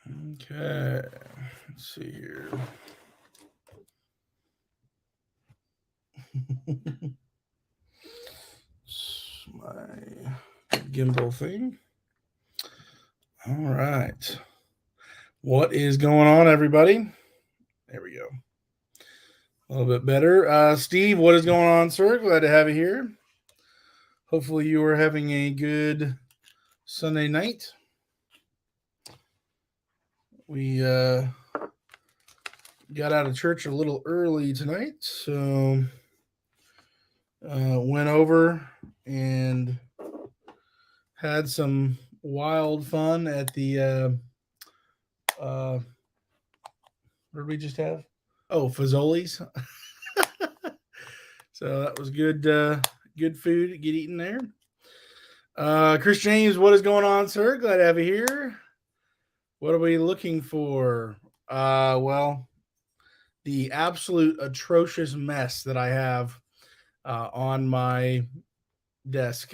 Okay. Let's see here. My gimbal thing. All right. What is going on, everybody? There we go. A little bit better. Steve, what is going on, sir? Glad to have you here. Hopefully, you are having a good Sunday night. We got out of church a little early tonight, so went over and had some wild fun at the what did we just have? Oh, Fazoli's. So that was good. Good food to get eaten there. Chris James, what is going on, sir? Glad to have you here. What are we looking for? Well, the absolute atrocious mess that I have on my desk.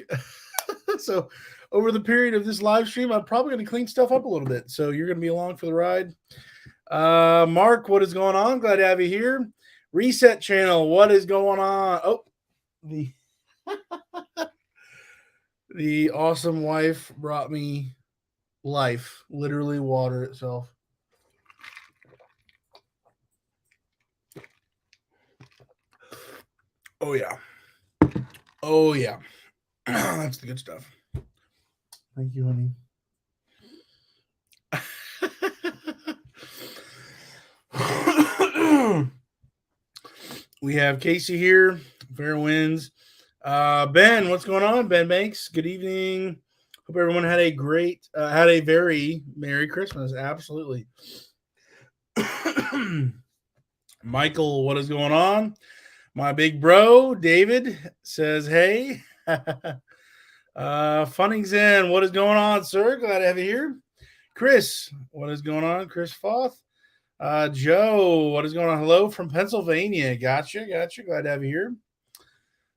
So, over the period of this live stream, I'm probably going to clean stuff up a little bit. So, you're going to be along for the ride. Mark, what is going on? Glad to have you here. Reset channel, what is going on? Oh, the the awesome wife brought me life, literally water itself. Oh yeah. Oh yeah. That's the good stuff. Thank you, honey. We have Casey here. Fair winds. Ben, what's going on? Ben Banks. Good evening. Hope everyone had a very Merry Christmas. Absolutely. Michael, what is going on? My big bro, David, says, hey. Funnings in, what is going on, sir? Glad to have you here. Chris, what is going on? Chris Foth. Joe, what is going on? Hello from Pennsylvania. Gotcha. Glad to have you here.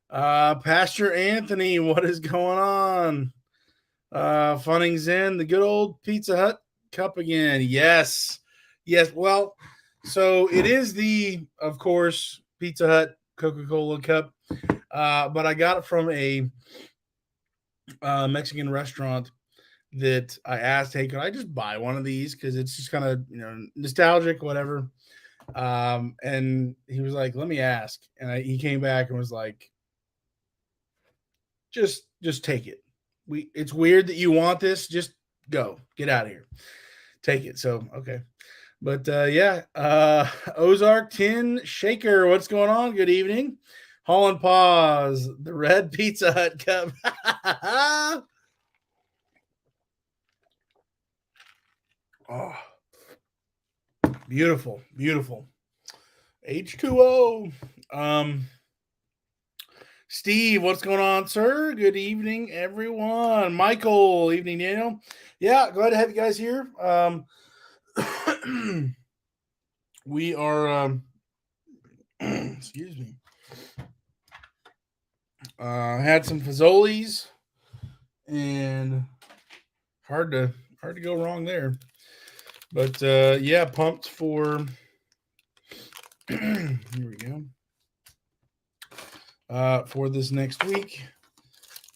Pastor Anthony, what is going on? Funnings in, the good old Pizza Hut cup again. Yes. Well, so it is of course, Pizza Hut Coca-Cola cup. But I got it from a Mexican restaurant that I asked, hey, can I just buy one of these? Because it's just kind of, nostalgic, whatever. And he was like, let me ask. And he came back and was like, just take it. It's weird that you want this. Just go. Get out of here. Take it. So, okay. But yeah, Ozark Tin Shaker, what's going on? Good evening. Holland Paws, the red Pizza Hut cup. Oh, beautiful. H2O. Steve, what's going on, sir? Good evening, everyone. Michael, evening, Daniel. Yeah, glad to have you guys here. We are, excuse me. Had some Fazoli's, and hard to go wrong there. But yeah, pumped for. Here we go. For this next week,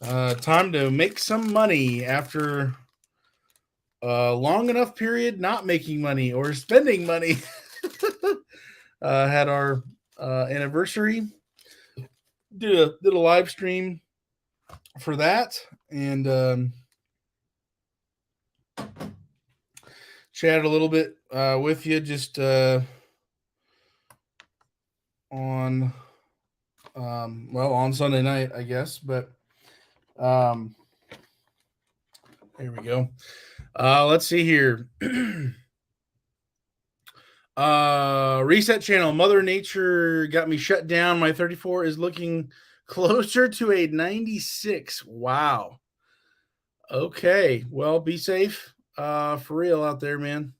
time to make some money after a long enough period not making money or spending money. Had our anniversary. Did a live stream for that, and chatted a little bit with you just on on Sunday night, I guess. But here we go. Let's see here. Reset channel. Mother Nature got me shut down. My 34 is looking closer to a 96. Wow. Okay. Well, be safe. For real out there, man.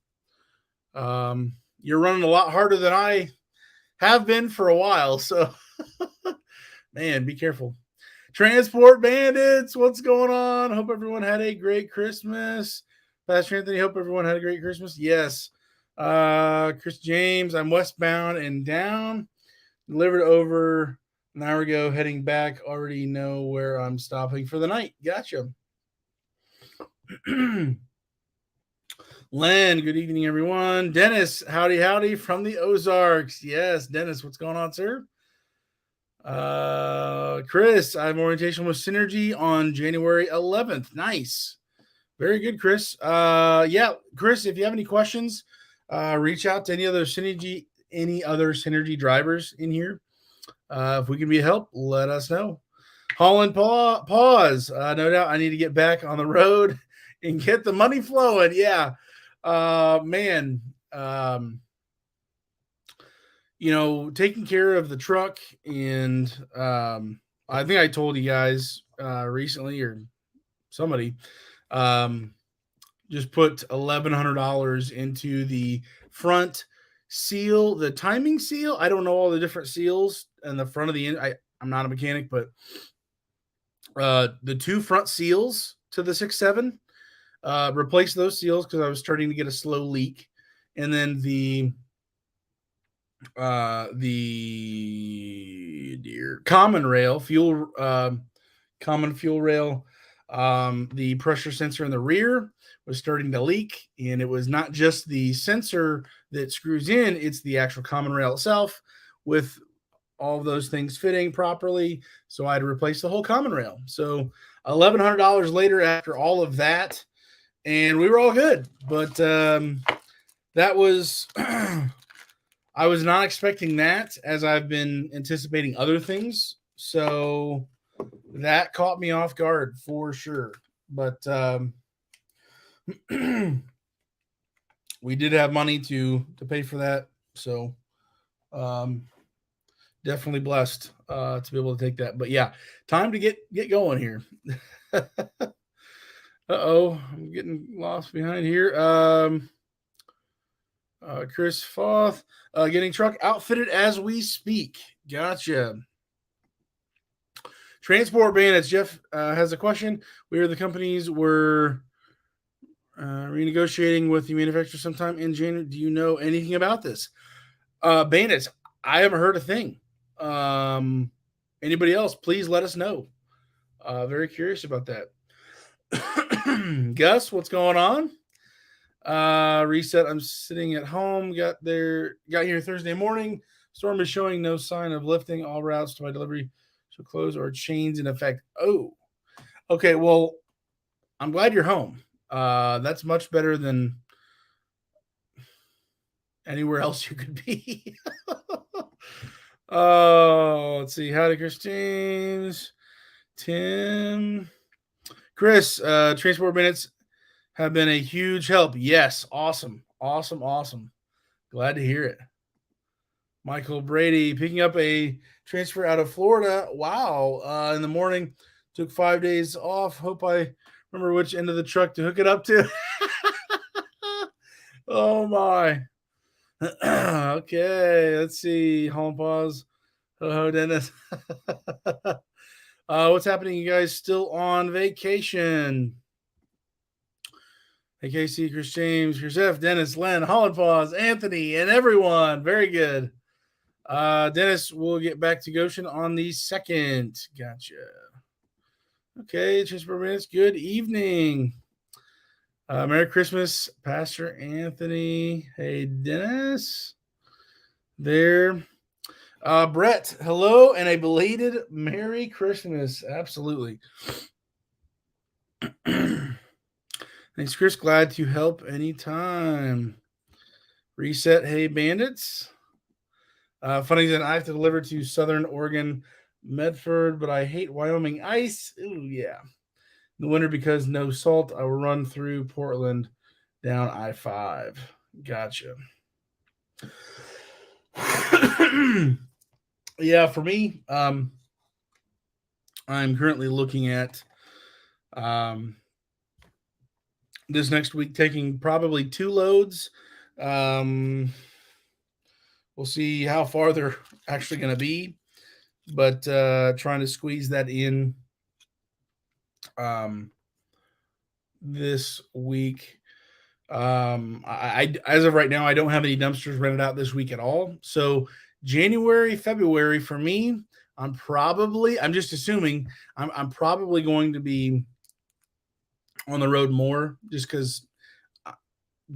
You're running a lot harder than I have been for a while. So, man, be careful. Transport Bandits, what's going on? Hope everyone had a great Christmas. Pastor Anthony, hope everyone had a great Christmas. Yes. Chris James, I'm westbound and down. Delivered over an hour ago, heading back. Already know where I'm stopping for the night. Gotcha. Len, good evening, everyone. Dennis, howdy from the Ozarks. Yes, Dennis, what's going on, sir? Chris, I have orientation with Synergy on January 11th. Nice. Very good, Chris. Yeah, Chris, if you have any questions, reach out to any other Synergy drivers in here. If we can be a help, let us know. Holland pause. No doubt I need to get back on the road and get the money flowing. Yeah. Man. Taking care of the truck and I think I told you guys recently or somebody just put $1,100 into the front seal, the timing seal. I don't know all the different seals and the front of the end. I'm not a mechanic, but the two front seals to the 6.7, replace those seals because I was starting to get a slow leak, and then the common rail fuel, common fuel rail, the pressure sensor in the rear was starting to leak, and it was not just the sensor that screws in, it's the actual common rail itself with all of those things fitting properly. So I had to replace the whole common rail. So $1,100 later after all of that, and we were all good. But that was I was not expecting that, as I've been anticipating other things. So that caught me off guard for sure. But we did have money to pay for that. So definitely blessed to be able to take that. But yeah, time to get going here. Uh-oh, I'm getting lost behind here. Chris Foth, getting truck outfitted as we speak. Gotcha. Transport Bandits. Jeff has a question. We are the companies were renegotiating with the manufacturer sometime in January. Do you know anything about this? Bandits, I haven't heard a thing. Anybody else, please let us know. Very curious about that. Gus, what's going on? Reset. I'm sitting at home. Got here Thursday morning. Storm is showing no sign of lifting. All routes to my delivery shall close or chains in effect. Oh, okay. Well, I'm glad you're home. That's much better than anywhere else you could be. Oh, let's see. Howdy, Chris James, Tim, Chris. Transport minutes have been a huge help. Yes, awesome. Glad to hear it. Michael Brady picking up a transfer out of Florida. Wow. In the morning, took 5 days off. Hope I remember which end of the truck to hook it up to. Oh my. Okay, let's see. Home pause. Ho, Dennis. What's happening? You guys still on vacation? Hey, Casey, Chris James, Chris F, Dennis, Len, Holland Pause, Anthony, and everyone. Very good. Dennis, we'll get back to Goshen on the 2nd. Gotcha. Okay, just for minutes. Good evening. Merry Christmas, Pastor Anthony. Hey, Dennis. There. Brett, hello, and a belated Merry Christmas. Absolutely. Thanks, Chris. Glad to help anytime. Reset. Hey, bandits. Funny that I have to deliver to Southern Oregon, Medford, but I hate Wyoming ice. Ooh, yeah. In the winter, because no salt, I will run through Portland down I-5. Gotcha. Yeah, for me, I'm currently looking at this next week taking probably 2 loads. We'll see how far they're actually going to be, but trying to squeeze that in this week. As of right now, I don't have any dumpsters rented out this week at all. So January, February for me, I'm just assuming I'm probably going to be on the road more just because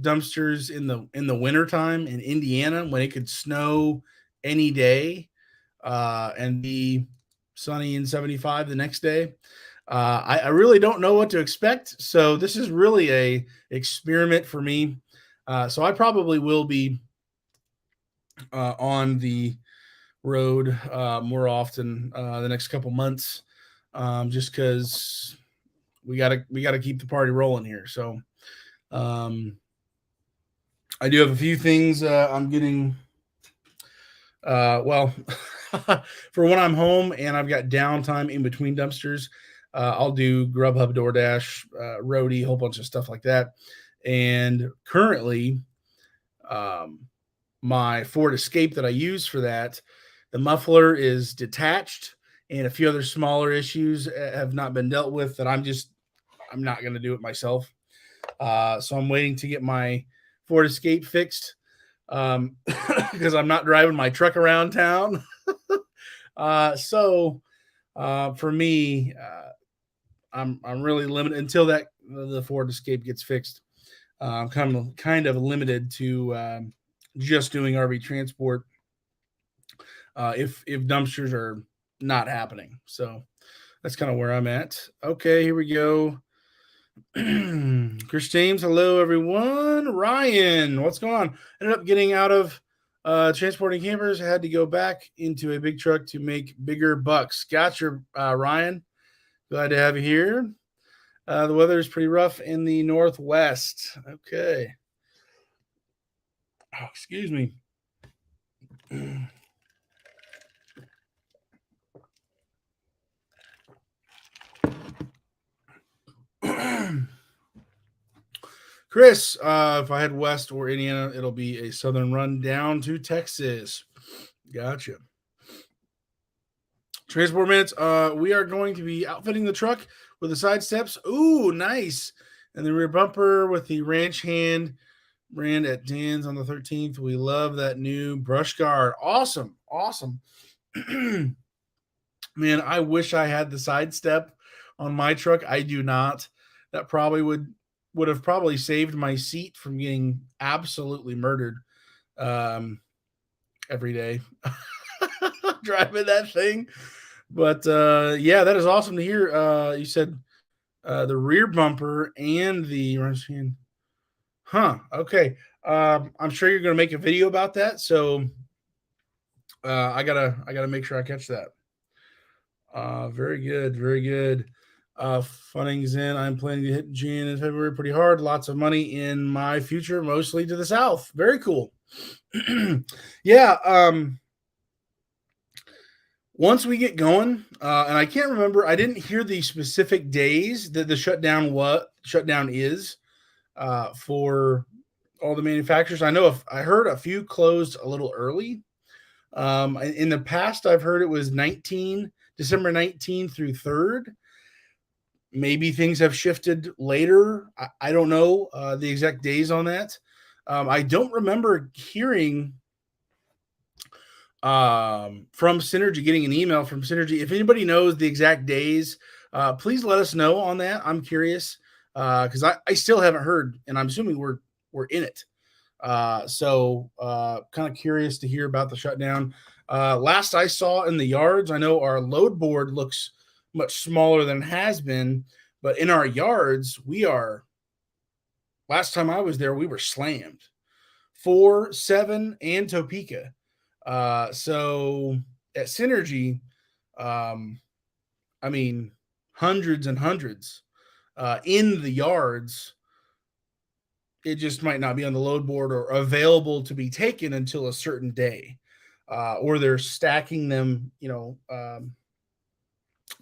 dumpsters in the wintertime in Indiana when it could snow any day and be sunny and 75 the next day. I really don't know what to expect. So this is really a experiment for me. So I probably will be on the road more often the next couple months, just because we gotta keep the party rolling here. So um, I do have a few things I'm getting. Well, for when I'm home and I've got downtime in between dumpsters, I'll do Grubhub, DoorDash, Roadie, a whole bunch of stuff like that. And currently, um, my Ford Escape that I use for that, the muffler is detached, and a few other smaller issues have not been dealt with. That I'm not going to do it myself. So I'm waiting to get my Ford Escape fixed because I'm not driving my truck around town. So for me, I'm really limited until that the Ford Escape gets fixed. I'm kind of limited to just doing RV transport if dumpsters are not happening. So that's kind of where I'm at. Okay, here we go. Chris James, hello everyone. Ryan, what's going on? Ended up getting out of transporting campers. I had to go back into a big truck to make bigger bucks. Gotcha, Ryan. Glad to have you here. The weather is pretty rough in the Northwest. Okay. Oh, excuse me. Chris, if I head west or Indiana, it'll be a southern run down to Texas. Gotcha. Transport minutes. We are going to be outfitting the truck with the side steps. Ooh, nice. And the rear bumper with the ranch hand brand at Dan's on the 13th. We love that new brush guard. Awesome. Awesome. Man, I wish I had the side step on my truck. I do not. That probably would have probably saved my seat from getting absolutely murdered every day driving that thing. But yeah, that is awesome to hear. You said the rear bumper and the huh? Okay. I'm sure you're going to make a video about that. So I gotta make sure I catch that. Very good, very good. Funnings in. I'm planning to hit June and February pretty hard. Lots of money in my future, mostly to the south. Very cool. Yeah. Once we get going, and I can't remember, I didn't hear the specific days that the shutdown is for all the manufacturers. I know if I heard a few closed a little early. In the past, I've heard it was December 19 through 3rd. Maybe things have shifted later. I don't know the exact days on that. I don't remember hearing from Synergy, getting an email from Synergy. If anybody knows the exact days, please let us know on that. I'm curious because I still haven't heard, and I'm assuming we're in it. So kind of curious to hear about the shutdown. Last I saw in the yards, I know our load board looks much smaller than it has been, but in our yards, we are. Last time I was there, we were slammed. 4, 7, and Topeka. So at Synergy, um, I mean, hundreds and hundreds in the yards. It just might not be on the load board or available to be taken until a certain day, or they're stacking them,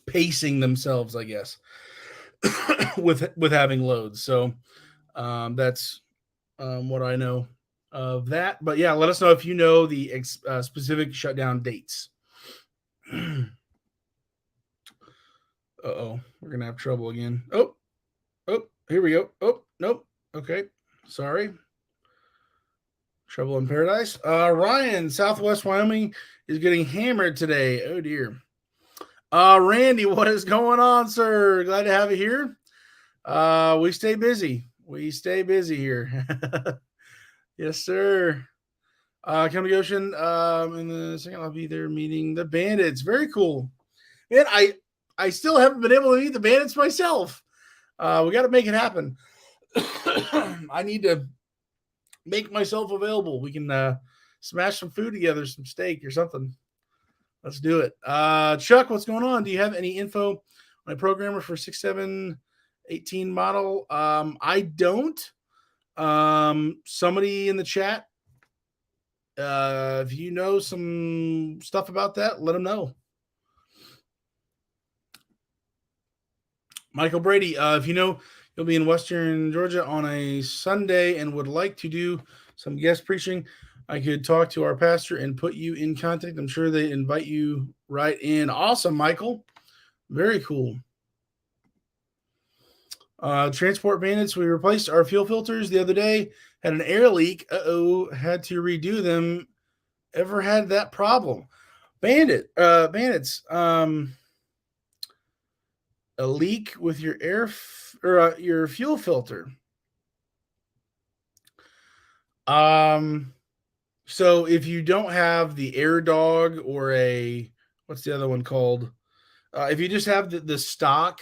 pacing themselves, I guess, with having loads. So that's what I know of that. But yeah, let us know if you know the specific shutdown dates. Uh-oh, we're gonna have trouble again. Oh, here we go. Oh, nope. Okay. Sorry. Trouble in Paradise. Ryan, Southwest Wyoming is getting hammered today. Oh dear. Randy, what is going on, sir? Glad to have you here. We stay busy. We stay busy here. Yes, sir. Come to Ocean. In the second, I'll be there meeting the bandits. Very cool. Man, I still haven't been able to meet the bandits myself. We got to make it happen. I need to make myself available. We can smash some food together, some steak or something. Let's do it. Chuck, what's going on? Do you have any info on a programmer for 6718 model? I don't. Somebody in the chat, if you know some stuff about that, let them know. Michael Brady, if you know you'll be in Western Georgia on a Sunday and would like to do some guest preaching, I could talk to our pastor and put you in contact. I'm sure they invite you right in. Awesome, Michael. Very cool. Transport bandits, we replaced our fuel filters the other day. Had an air leak. Had to redo them. Ever had that problem? Bandits. A leak with your your fuel filter. So if you don't have the Air Dog or what's the other one called? If you just have the stock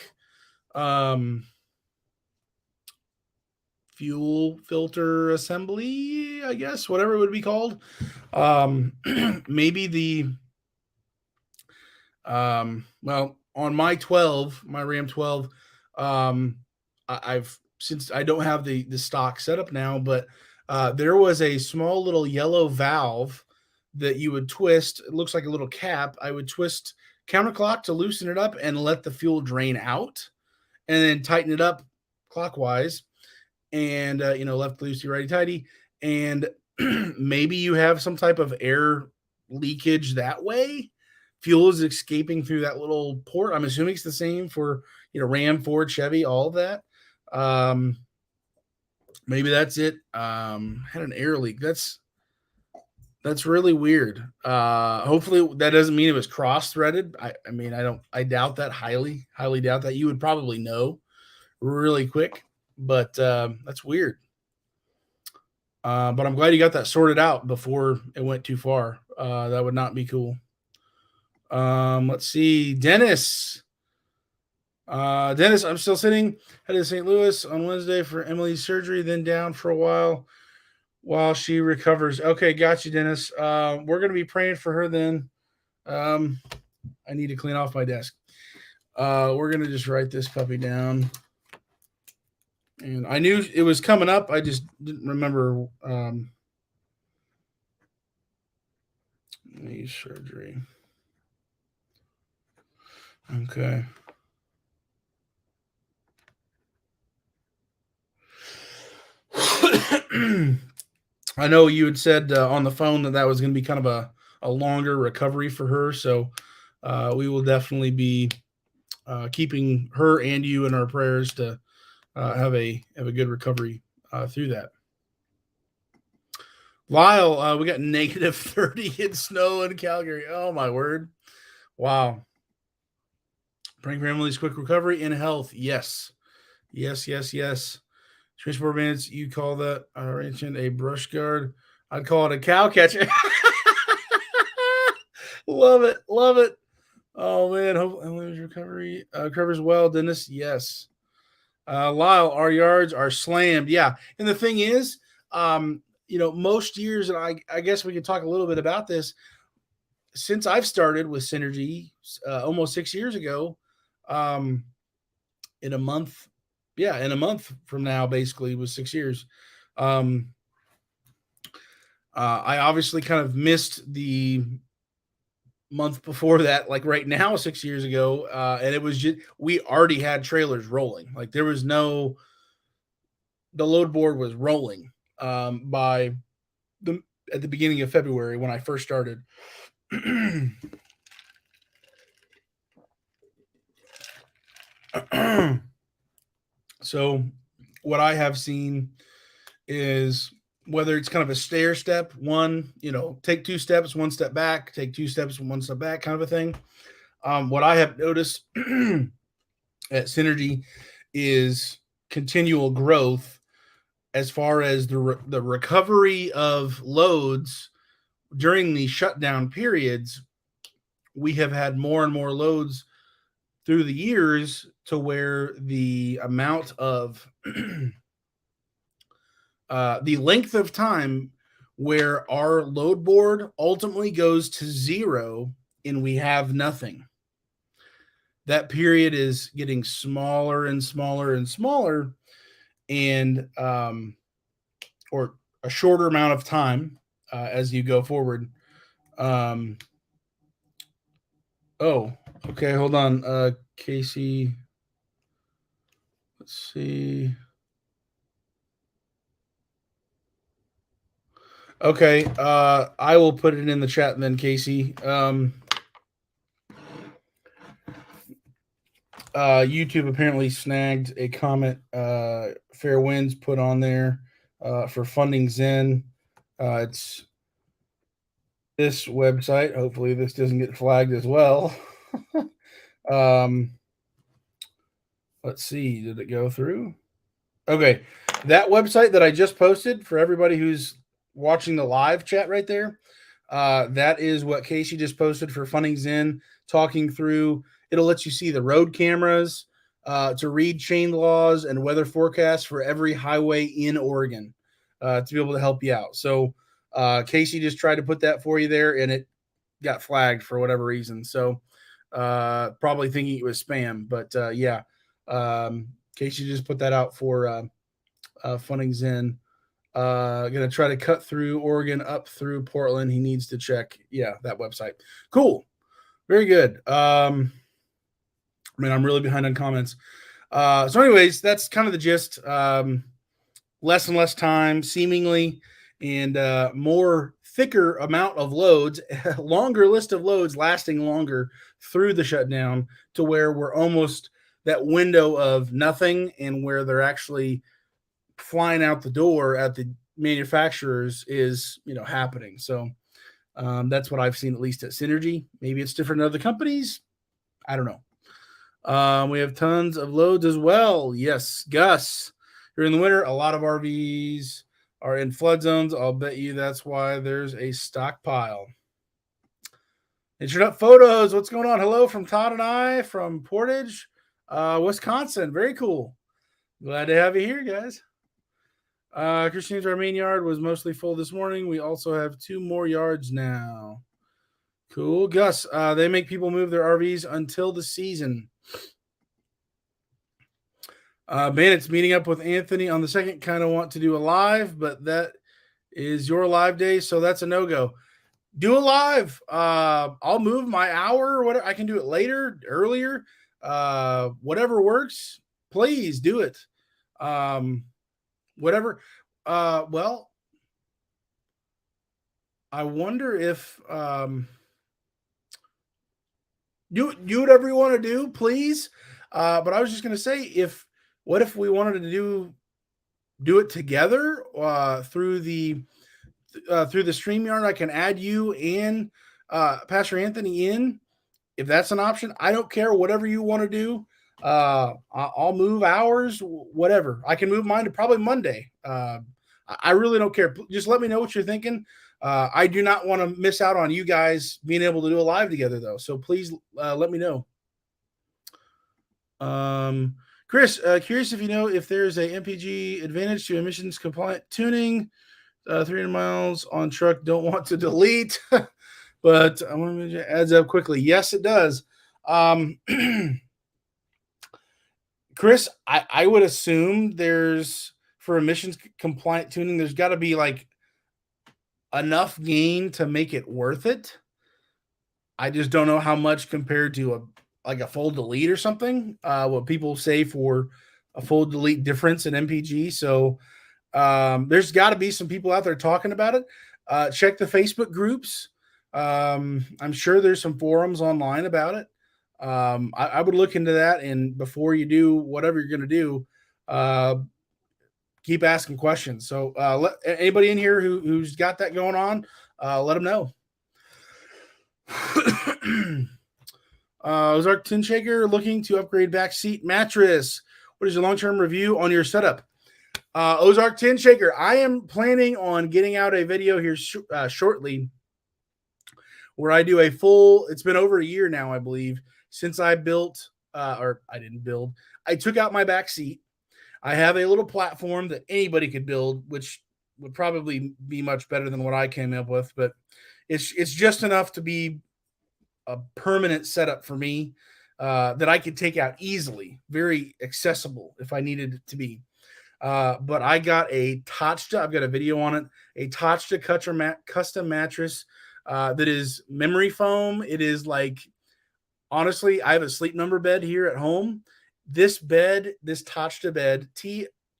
fuel filter assembly, I guess, whatever it would be called, maybe well, on my Ram 12, I've since I don't have the stock setup now, but there was a small little yellow valve that you would twist. It looks like a little cap. I would twist counterclock to loosen it up and let the fuel drain out, and then tighten it up clockwise, and left loosey, righty tighty, and maybe you have some type of air leakage that way. Fuel is escaping through that little port. I'm assuming it's the same for Ram, Ford, Chevy, all of that. Maybe that's it. Had an air leak. That's really weird. Hopefully that doesn't mean it was cross-threaded. I mean, I doubt that, highly doubt that. You would probably know really quick, but that's weird. But I'm glad you got that sorted out before it went too far. That would not be cool. Let's see. Dennis, I'm still sitting. Headed to St. Louis on Wednesday for Emily's surgery, then down for a while she recovers. Okay, got you, Dennis. We're going to be praying for her then. I need to clean off my desk. We're going to just write this puppy down. And I knew it was coming up. I just didn't remember knee surgery. Okay. I know you had said on the phone that was going to be kind of a longer recovery for her. So we will definitely be keeping her and you in our prayers to have a good recovery through that. Lyle, we got negative 30 in snow in Calgary. Oh, my word. Wow. Praying for Emily's quick recovery and health. Yes. Transport bandits, you call that a brush guard. I'd call it a cow catcher. Love it. Oh, man. Hope Emily's recovery covers well, Dennis. Yes. Lyle, our yards are slammed. Yeah. And the thing is, most years, and I guess we can talk a little bit about this, since I've started with Synergy almost 6 years ago, in a month from now, basically, was 6 years. I obviously kind of missed the month before that, like right now, 6 years ago, and it was just, we already had trailers rolling. Like there was the load board was rolling by at the beginning of February when I first started. So what I have seen is whether it's kind of a stair step, one, take 2 steps, 1 step back, take 2 steps, 1 step back, kind of a thing. What I have noticed at Synergy is continual growth as far as the recovery of loads during the shutdown periods. We have had more and more loads through the years to where the amount of the length of time where our load board ultimately goes to zero and we have nothing. That period is getting smaller and smaller and smaller, and or a shorter amount of time as you go forward. Um, oh, okay, hold on, Casey. Let's see. Okay, I will put it in the chat then, Casey. YouTube apparently snagged a comment Fair Winds put on there for funding Zen. It's this website. Hopefully, this doesn't get flagged as well. Let's see. Did it go through? Okay. That website that I just posted for everybody who's watching the live chat right there, that is what Casey just posted for Funding Zen, talking through. It'll let you see the road cameras to read chain laws and weather forecasts for every highway in Oregon to be able to help you out. So Casey just tried to put that for you there, and it got flagged for whatever reason. So probably thinking it was spam, but yeah, Casey just put that out for Funding Zen. Gonna try to cut through Oregon up through Portland. He needs to check, that website. Cool, very good. I mean, I'm really behind on comments. So, anyways, that's kind of the gist. Less and less time, seemingly, and more thicker amount of loads, longer list of loads lasting longer through the shutdown to where we're almost that window of nothing and where they're actually flying out the door at the manufacturers is happening. So that's what I've seen, at least at Synergy. Maybe it's different in other companies. I don't know. We have tons of loads as well. Yes, Gus. During the winter, a lot of RVs are in flood zones. I'll bet you that's why there's a stockpile. Internet photos. What's going on? Hello from Todd and I from Portage, Wisconsin. Very cool. Glad to have you here, guys. Christine's, our main yard was mostly full this morning. We also have 2 more yards now. Cool. Gus, they make people move their RVs until the season. Bandits meeting up with Anthony on the 2nd. Kind of want to do a live, but that is your live day, so that's a no-go. Do a live. I'll move my hour or whatever. I can do it later, earlier, whatever works. Please do it. Whatever. Well, I wonder if do whatever you want to do, please. But I was just going to say, what if we wanted to do it together through the StreamYard? I can add you and Pastor Anthony in, if that's an option. I don't care, whatever you want to do. I'll move hours, whatever. I can move mine to probably Monday. I really don't care. Just let me know what you're thinking. I do not want to miss out on you guys being able to do a live together, though. So please let me know. Chris, curious if you know if there's a MPG advantage to emissions compliant tuning. 300 miles on truck, don't want to delete, but I want to make it adds up quickly. Yes, it does. Chris, I would assume for emissions compliant tuning, there's got to be like enough gain to make it worth it. I just don't know how much compared to a full delete or something, what people say for a full delete difference in MPG. So there's got to be some people out there talking about it. Check the Facebook groups. I'm sure there's some forums online about it. I would look into that, and before you do whatever you're going to do, keep asking questions. So let anybody in here who's got that going on, let them know. Ozark Tin Shaker looking to upgrade back seat mattress. What is your long-term review on your setup? Ozark Tin Shaker, I am planning on getting out a video here shortly where I do a full, it's been over a year now, I believe, since I built, or I didn't build, I took out my back seat. I have a little platform that anybody could build, which would probably be much better than what I came up with, but it's just enough to be a permanent setup for me that I could take out easily, very accessible if I needed it to be. But I got a Tachta, I've got a video on it, a Tachta custom mattress that is memory foam. It is like, honestly, I have a sleep number bed here at home. This bed, this Tachta bed,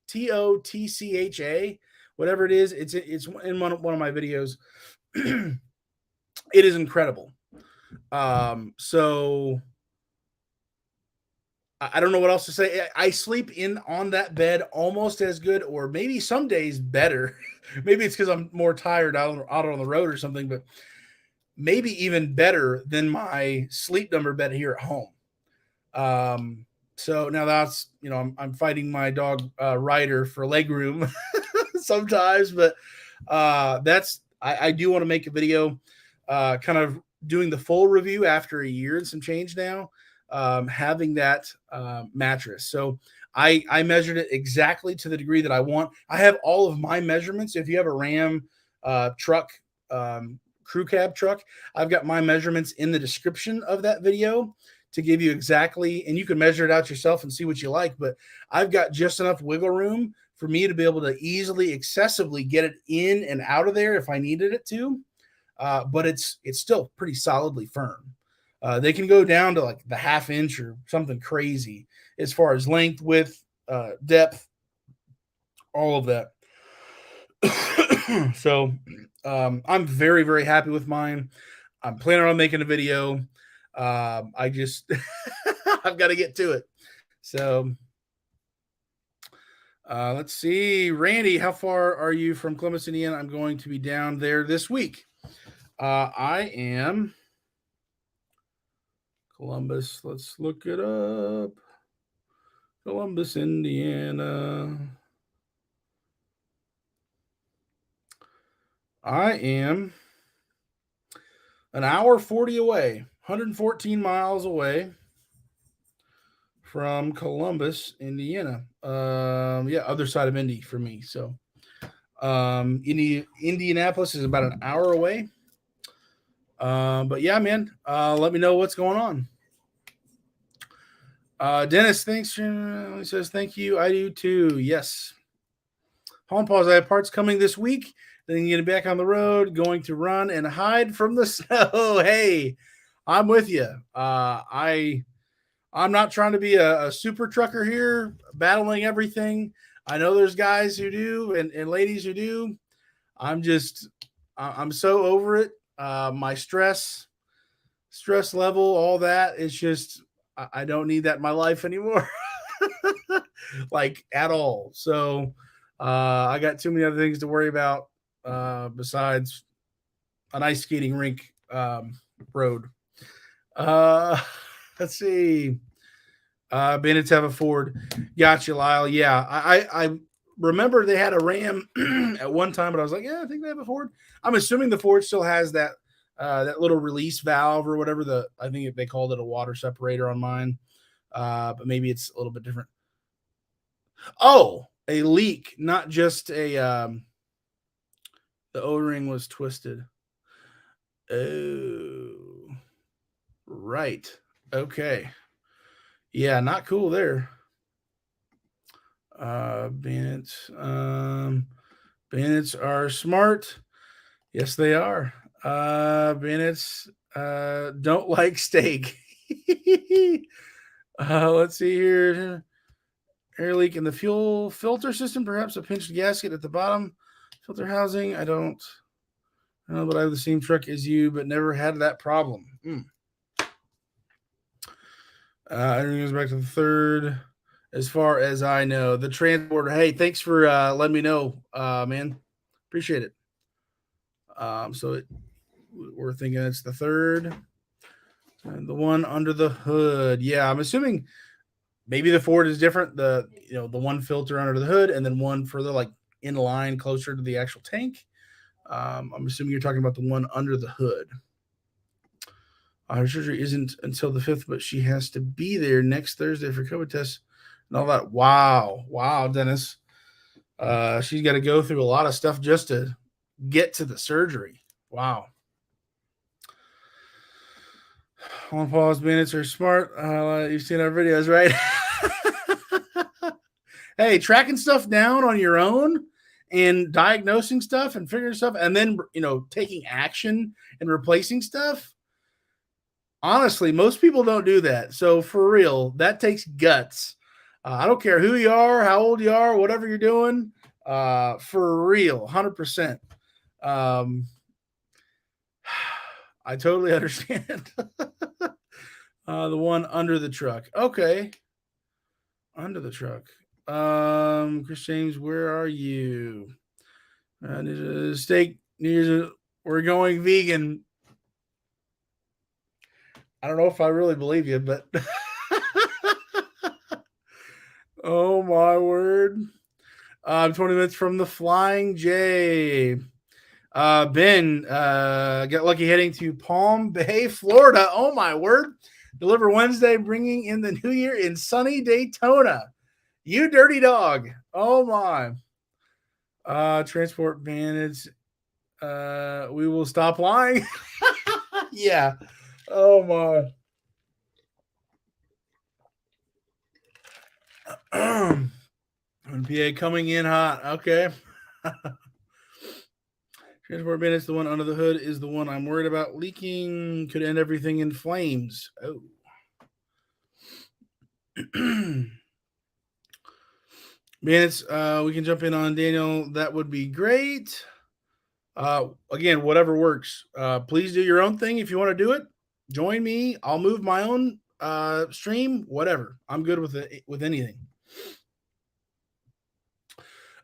TOTCHA, whatever it is, it's in one of my videos. It is incredible. So I don't know what else to say. I sleep in on that bed almost as good, or maybe some days better. Maybe it's because I'm more tired out on the road or something, but maybe even better than my sleep number bed here at home. So now that's, I'm fighting my dog Ryder for leg room sometimes, but I do want to make a video kind of doing the full review after a year and some change now, having that mattress. So I measured it exactly to the degree that I want. I have all of my measurements. If you have a Ram truck, crew cab truck, I've got my measurements in the description of that video to give you exactly, and you can measure it out yourself and see what you like, but I've got just enough wiggle room for me to be able to easily, accessibly get it in and out of there if I needed it to. But it's still pretty solidly firm. They can go down to like the half inch or something crazy as far as length, width, depth, all of that. So I'm very, very happy with mine. I'm planning on making a video. I just I've got to get to it. So let's see, Randy, how far are you from Columbus, Indiana? I'm going to be down there this week. I am Columbus. Let's look it up. Columbus, Indiana. I am an hour 40 away, 114 miles away from Columbus, Indiana. Other side of Indy for me. So Indianapolis is about an hour away. But yeah, man, let me know what's going on. Dennis, thanks. He says, thank you. I do too. Yes. Home pause. I have parts coming this week. Then getting back on the road, going to run and hide from the snow. Hey, I'm with you. I'm not trying to be a super trucker here, battling everything. I know there's guys who do and ladies who do. I'm so over it. My stress level, all that is just, I don't need that in my life anymore. Like at all. So I got too many other things to worry about besides an ice skating rink road. Let's see. Bandits have a Ford. Gotcha, Lyle. Yeah, I remember they had a Ram at one time, but I was like, yeah, I think they have a Ford. I'm assuming the Ford still has that little release valve or whatever. I think they called it a water separator on mine, but maybe it's a little bit different. Oh, a leak, not just a. The O-ring was twisted. Oh, right. Okay. Yeah, not cool there. Bandits. Bandits are smart. Yes, they are. Bandits don't like steak. Let's see here. Air leak in the fuel filter system. Perhaps a pinched gasket at the bottom. Filter housing. I don't know, but I have the same truck as you, but never had that problem. Everything goes back to the third. as far as I know. The transporter. Hey, thanks for letting me know, man. Appreciate it. We're thinking it's the third, and the one under the hood. Yeah, I'm assuming maybe the Ford is different. The one filter under the hood, and then one further like in line closer to the actual tank. I'm assuming you're talking about the one under the hood. Her surgery isn't until the 5th, but she has to be there next Thursday for COVID tests and all that. Wow, Dennis. She's got to go through a lot of stuff just to get to the surgery. Wow. On pause minutes are smart. You've seen our videos, right? Hey, tracking stuff down on your own and diagnosing stuff and figuring stuff, and then taking action and replacing stuff. Honestly, most people don't do that. So for real, that takes guts. I don't care who you are, how old you are, whatever you're doing. For real, 100%. I totally understand. The one under the truck. Okay. Under the truck. Chris James, where are you? Steak. We're going vegan. I don't know if I really believe you, but oh my word. 20 minutes from the Flying J. Ben got lucky heading to Palm Bay, Florida. Oh my word. Deliver Wednesday, bringing in the new year in sunny Daytona. You dirty dog. Oh my. Transport bandits. We will stop lying. Yeah. Oh my. PA coming in hot. Okay. Transport bandits, the one under the hood, is the one I'm worried about leaking. Could end everything in flames. Oh. Bandits, we can jump in on Daniel. That would be great. Again, whatever works. Please do your own thing if you want to do it. Join me. I'll move my own stream. Whatever. I'm good with it, with anything.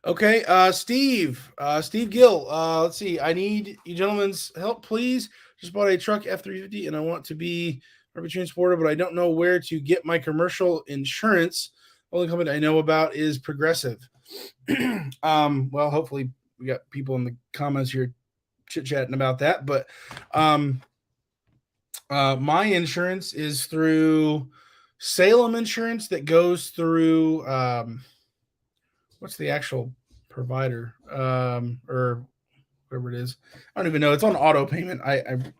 Okay, Steve Gill. Let's see. I need you gentlemen's help, please. Just bought a truck F-350 and I want to be RV transporter, but I don't know where to get my commercial insurance. The only company I know about is Progressive. Well, hopefully we got people in the comments here chit-chatting about that, but my insurance is through Salem Insurance that goes through what's the actual provider or whatever it is. I don't even know. It's on auto payment. I've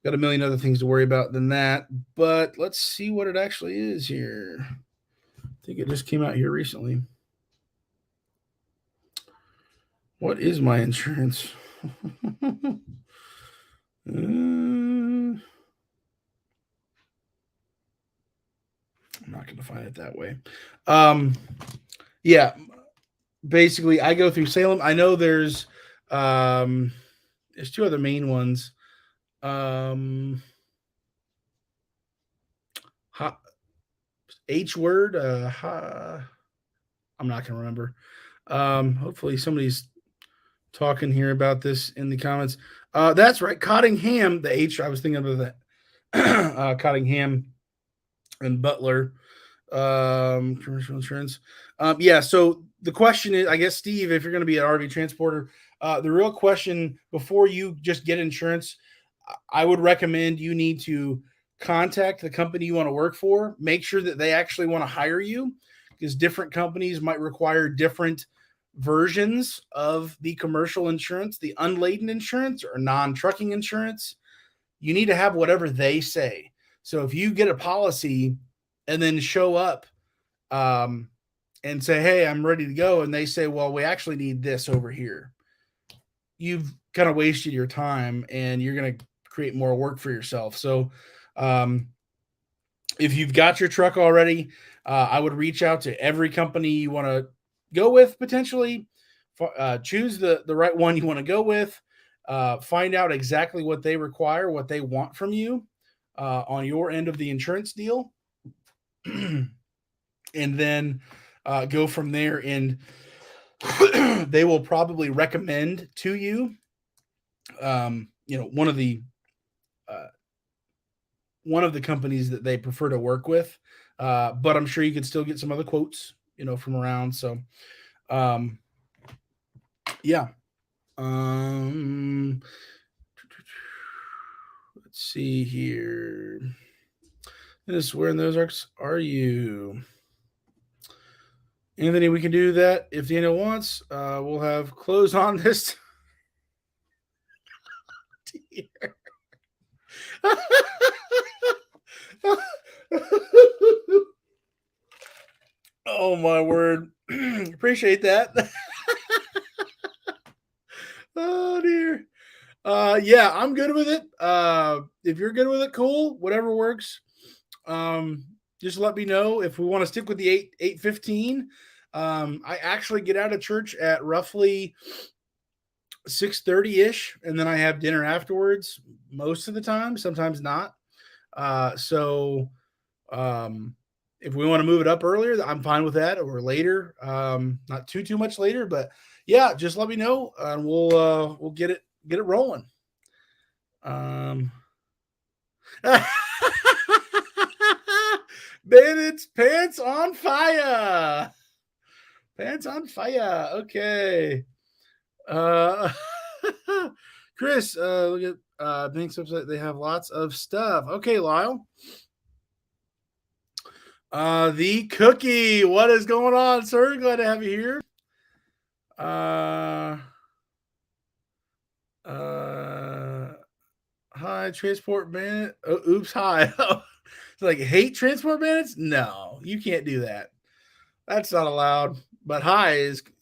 got a million other things to worry about than that, but let's see what it actually is here. I think it just came out here recently. What is my insurance? I'm not going to find it that way. Yeah, basically I go through Salem. I know there's two other main ones. H word. I'm not going to remember. Hopefully somebody's talking here about this in the comments. That's right. Cottingham, the H, I was thinking about that. Cottingham and Butler, commercial insurance. Yeah, so the question is, I guess, Steve, if you're going to be an RV transporter, the real question before you just get insurance, I would recommend you need to contact the company you want to work for. Make sure that they actually want to hire you, because different companies might require different versions of the commercial insurance, the unladen insurance or non-trucking insurance. You need to have whatever they say. So if you get a policy and then show up and say, hey, I'm ready to go, and they say, well, we actually need this over here, you've kind of wasted your time and you're going to create more work for yourself. So if you've got your truck already, I would reach out to every company you want to go with, potentially. Choose the right one you want to go with. Find out exactly what they require, what they want from you on your end of the insurance deal. and then go from there. And they will probably recommend to you, one of the uh, companies that they prefer to work with. But I'm sure you could still get some other quotes, from around. So, um, yeah. Um, let's see here. Dennis, where in those arcs are you? Anthony, we can do that if Daniel wants. We'll have clothes on this year. Oh my word! Appreciate that. Oh dear. Yeah, I'm good with it. If you're good with it, cool. Whatever works. Um, just let me know if we want to stick with the 8:15. I actually get out of church at roughly 6:30 ish, and then I have dinner afterwards. Most of the time, sometimes not. So if we want to move it up earlier, I'm fine with that, or later. Not too much later, but yeah, just let me know, and we'll get it rolling. Um, Bandits pants on fire. Pants on fire. Okay. Uh, Chris, look at Bink's website. They have lots of stuff. Okay, Lyle. The cookie. What is going on, sir? Glad to have you here. Uh, hi, transport bandit. Oh, oops, hi. It's like hate transport bandits? No, you can't do that. That's not allowed. But hi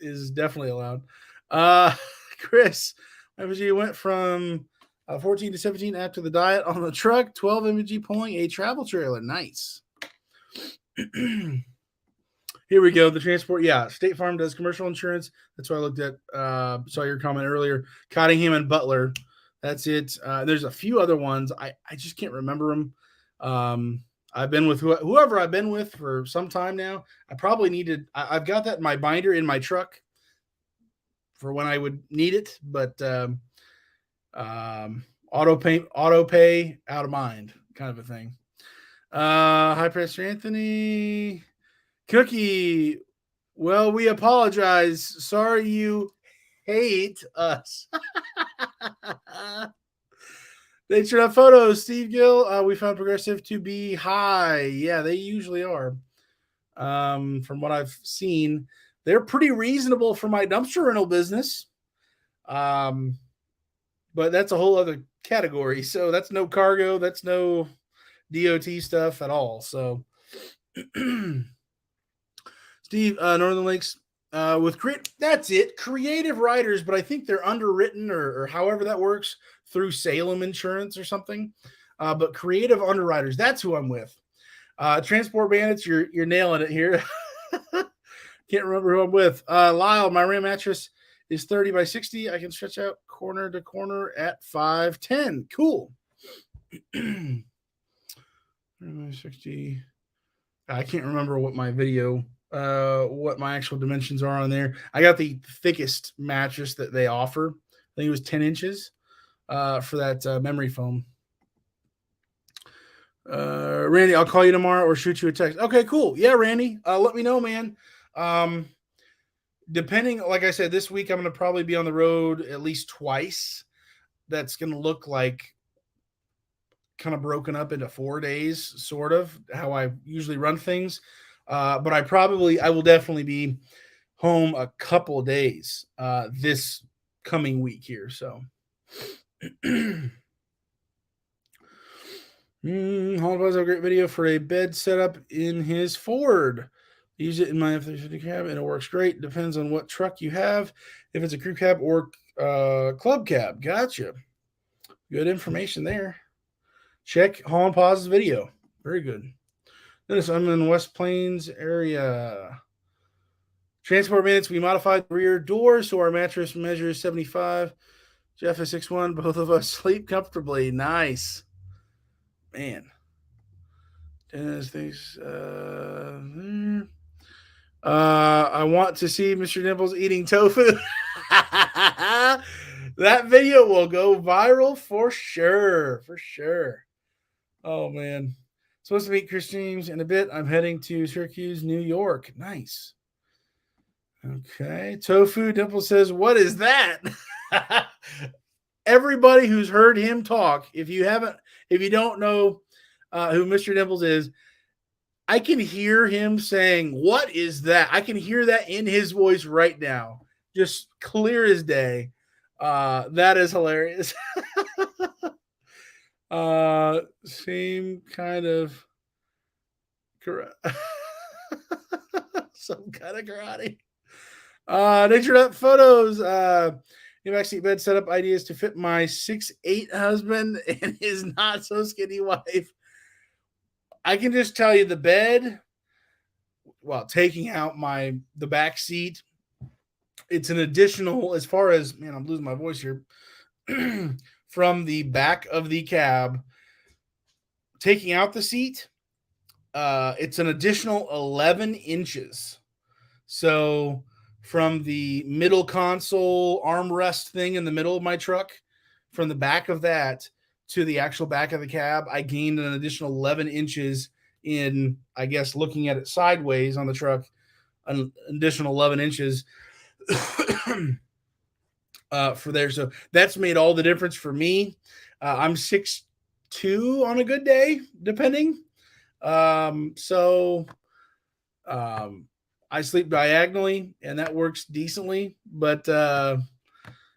is definitely allowed. Uh, Chris, MG went from 14 to 17 after the diet on the truck. 12 MG pulling a travel trailer. Nice. Here we go. The transport. Yeah, State Farm does commercial insurance. That's why I looked at. Saw your comment earlier. Cottingham and Butler. That's it. There's a few other ones. I just can't remember them. I've been with whoever I've been with for some time now. I probably needed. I've got that in my binder in my truck for when I would need it, but auto pay out of mind, kind of a thing. Hi, Pastor Anthony. Cookie. Well, we apologize. Sorry you hate us. They should have photos. Steve Gill, we found Progressive to be high. Yeah, they usually are. From what I've seen, they're pretty reasonable for my dumpster rental business. But that's a whole other category. So that's no cargo. That's no DOT stuff at all. So, Steve, Northern Lakes, that's it. Creative writers, but I think they're underwritten or however that works through Salem Insurance or something. But creative underwriters, that's who I'm with. Transport Bandits, you're nailing it here. Can't remember who I'm with. Lyle, my Ram mattress is 30 by 60. I can stretch out corner to corner at 5'10". Cool. 60. I can't remember what my video, what my actual dimensions are on there. I got the thickest mattress that they offer. I think it was 10 inches for that memory foam. Randy, I'll call you tomorrow or shoot you a text. Okay, cool. Yeah, Randy, let me know, man. Depending, like I said, this week I'm going to probably be on the road at least twice. That's going to look like kind of broken up into 4 days, sort of how I usually run things. But I will definitely be home a couple days this coming week here. So, Holland has a great video for a bed setup in his Ford. Use it in my F-350 cab and it works great. Depends on what truck you have. If it's a crew cab or club cab. Gotcha. Good information there. Check Holland Paus's video. Very good. Notice I'm in West Plains area. Transport minutes, we modified the rear door so our mattress measures 75. Jeff is 6'1". Both of us sleep comfortably. Nice. Man. Dennis thinks I want to see Mr. Nipples eating tofu. That video will go viral for sure. For sure. Oh, man. Supposed to meet Chris James in a bit. I'm heading to Syracuse, New York. Nice. Okay. Tofu Dimple says, "What is that?" Everybody who's heard him talk, if you don't know who Mr. Dimples is, I can hear him saying, "What is that?" I can hear that in his voice right now, just clear as day. That is hilarious. Same kind of some kind of karate. Nature Up Photos. New backseat bed setup ideas to fit my 6'8" husband and his not so skinny wife. I can just tell you the bed, well, taking out the back seat, it's an additional, as far as, man, I'm losing my voice here. From the back of the cab, taking out the seat, it's an additional 11 inches. So from the middle console armrest thing in the middle of my truck, from the back of that to the actual back of the cab, I gained an additional 11 inches in, I guess, looking at it sideways on the truck, an additional 11 inches for there. So that's made all the difference for me. I'm 6'2" on a good day, depending. So I sleep diagonally, and that works decently. But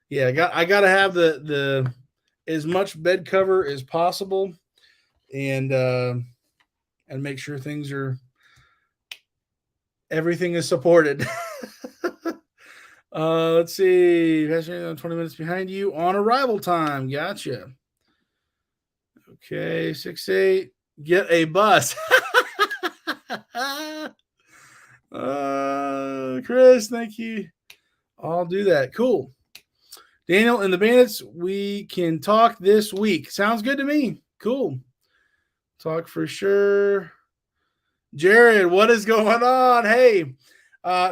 yeah, I got to have the as much bed cover as possible, and make sure everything is supported. Let's see. 20 minutes behind you on arrival time. Gotcha. Okay, 6'8". Get a bus. Chris, thank you. I'll do that. Cool. Daniel and the Bandits, we can talk this week. Sounds good to me. Cool. Talk for sure. Jared, what is going on? Hey,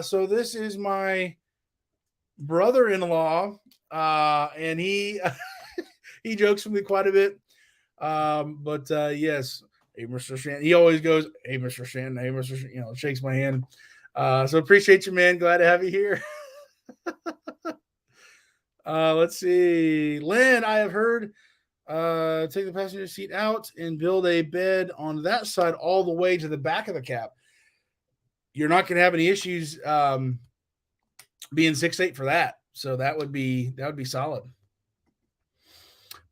so this is my brother-in-law, and he he jokes with me quite a bit. But yes, hey, Mr. Shannon. He always goes, "Hey, Mr. Shannon. Hey, Mr. Shannon," shakes my hand. So appreciate you, man. Glad to have you here. Let's see. Lynn, I have heard take the passenger seat out and build a bed on that side all the way to the back of the cab. You're not going to have any issues being 6'8" for that. So that would be solid.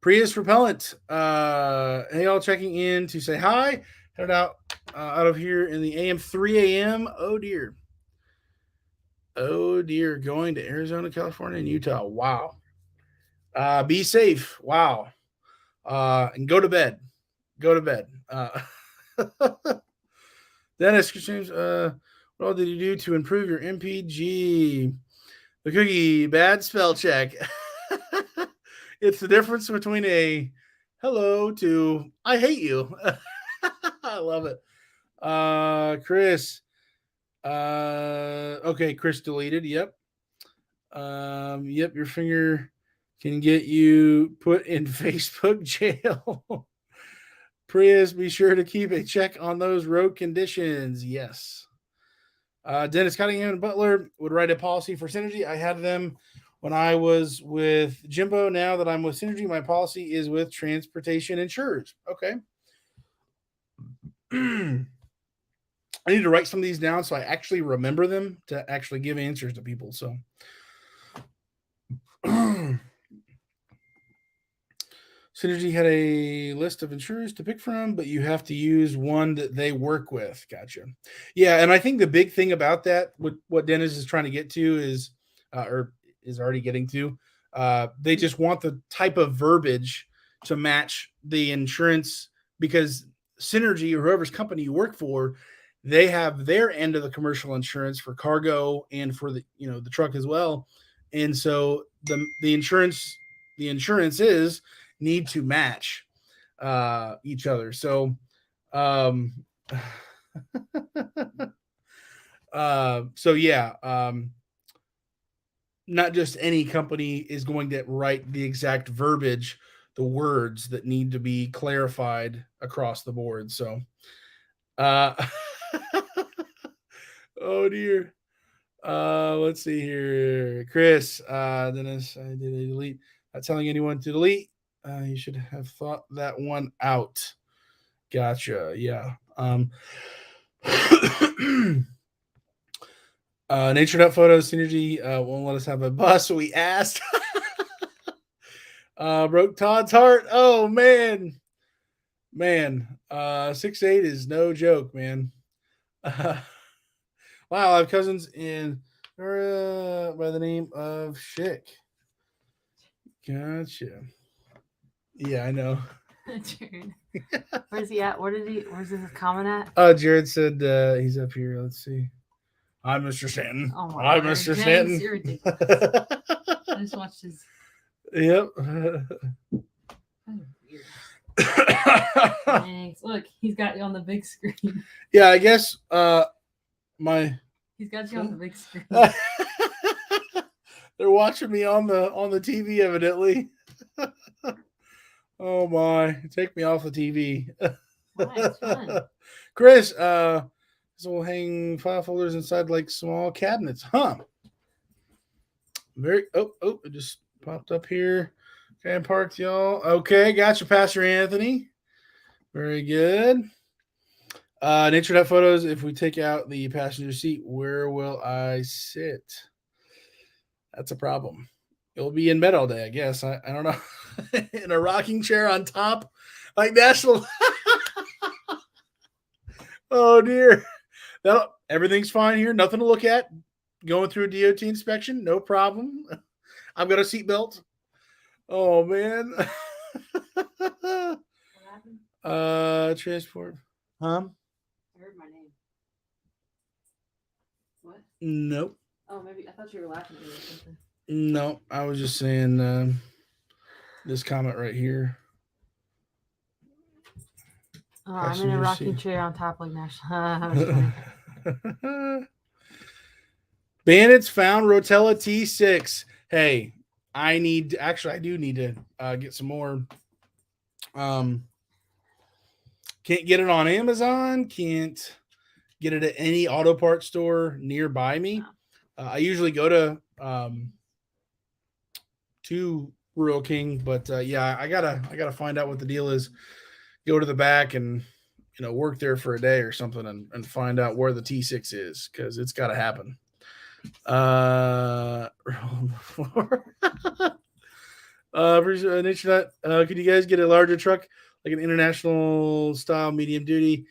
Prius Repellent. Hey, all, checking in to say hi. Headed out of here in the AM 3 a.m. Oh dear. Oh dear. Going to Arizona, California, and Utah. Wow. Be safe. Wow. And go to bed. Go to bed. Dennis, James, what all did you do to improve your MPG? The cookie, bad spell check. It's the difference between a hello to I hate you. I love it. Chris. Okay, Chris deleted. Yep. Yep, your finger can get you put in Facebook jail. Prius, be sure to keep a check on those road conditions. Yes. Dennis Cunningham and Butler would write a policy for Synergy. I had them when I was with Jimbo. Now that I'm with Synergy, my policy is with Transportation Insurers. Okay. I need to write some of these down so I actually remember them to actually give answers to people. So Synergy had a list of insurers to pick from, but you have to use one that they work with. Gotcha. Yeah, and I think the big thing about that, what Dennis is trying to get to is, or is already getting to, they just want the type of verbiage to match the insurance, because Synergy or whoever's company you work for, they have their end of the commercial insurance for cargo and for the truck as well, and so the insurances need to match each other. So So yeah, not just any company is going to write the exact verbiage, the words that need to be clarified across the board. So, uh, oh dear. Let's see here, Chris. Dennis, I did a delete. Not telling anyone to delete. You should have thought that one out. Gotcha. Yeah. Nature Photos Synergy won't let us have a bus. So we asked. Broke Todd's heart. Oh man. 6'8" is no joke, man. Wow, I have cousins in by the name of Schick. Gotcha. Yeah, I know. Jared. Where's he at? Where's his comment at? Jared said he's up here. Let's see. Hi, Mr. Stanton. Oh my Hi, god. Mr. James, Stanton. you're ridiculous. I just watched his. Yep. Thanks. Look, he's got you on the big screen. Yeah, I guess my He's got you on the big screen. they're watching me on the TV evidently. Oh my, take me off the TV. Why? It's fun. Chris, this will hang file folders inside like small cabinets, huh? Very it just popped up here. Okay, I'm parked, y'all. Okay, gotcha, Pastor Anthony. Very good. Nature Photos. If we take out the passenger seat, where will I sit? That's a problem. It'll be in bed all day, I guess. I don't know. In a rocking chair on top, like national. Oh dear. Everything's fine here. Nothing to look at. Going through a DOT inspection, no problem. I've got a seatbelt. Oh man. Transport. Huh? I heard my name. What? Nope. Oh, maybe I thought you were laughing at me or something. No, I was just saying this comment right here. Oh, I'm in a rocking chair on top like national. Bandits found Rotella T6. Hey, I do need to get some more. Can't get it on Amazon. Can't get it at any auto parts store nearby me. I usually go to Rural King, but yeah, I gotta find out what the deal is. Go to the back and work there for a day or something and find out where the T6 is, because it's got to happen. Could you guys get a larger truck, like an international style medium duty,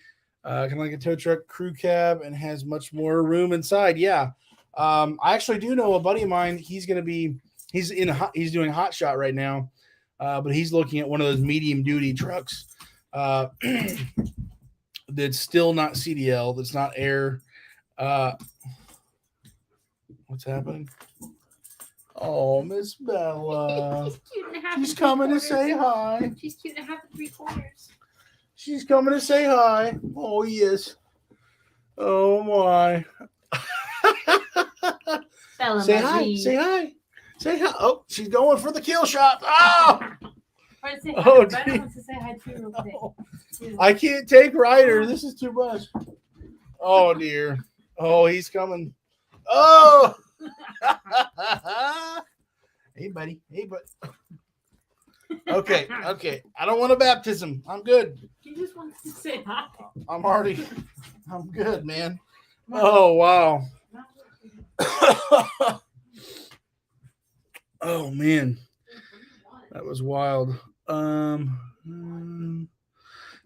kind of like a tow truck crew cab, and has much more room inside? Yeah. I actually do know a buddy of mine. He's doing hot shot right now, but he's looking at one of those medium duty trucks that's still not CDL, that's not air. What's happening? Oh, Miss Bella. She's coming to say hi. She's cute and a half and 3/4. She's coming to say hi. Oh, yes. Oh, my. Bella, say hi. Say hi. Say hi. Oh, she's going for the kill shot. Oh! Say hi. Oh, Bella wants to say hi to you real quick. Oh. I can't take Ryder. This is too much. Oh, dear. Oh, he's coming. Oh! Hey, buddy. Hey, buddy. Okay. I don't want a baptism. I'm good. He just wants to say hi. I'm good, man. Oh, wow. Oh, man. That was wild.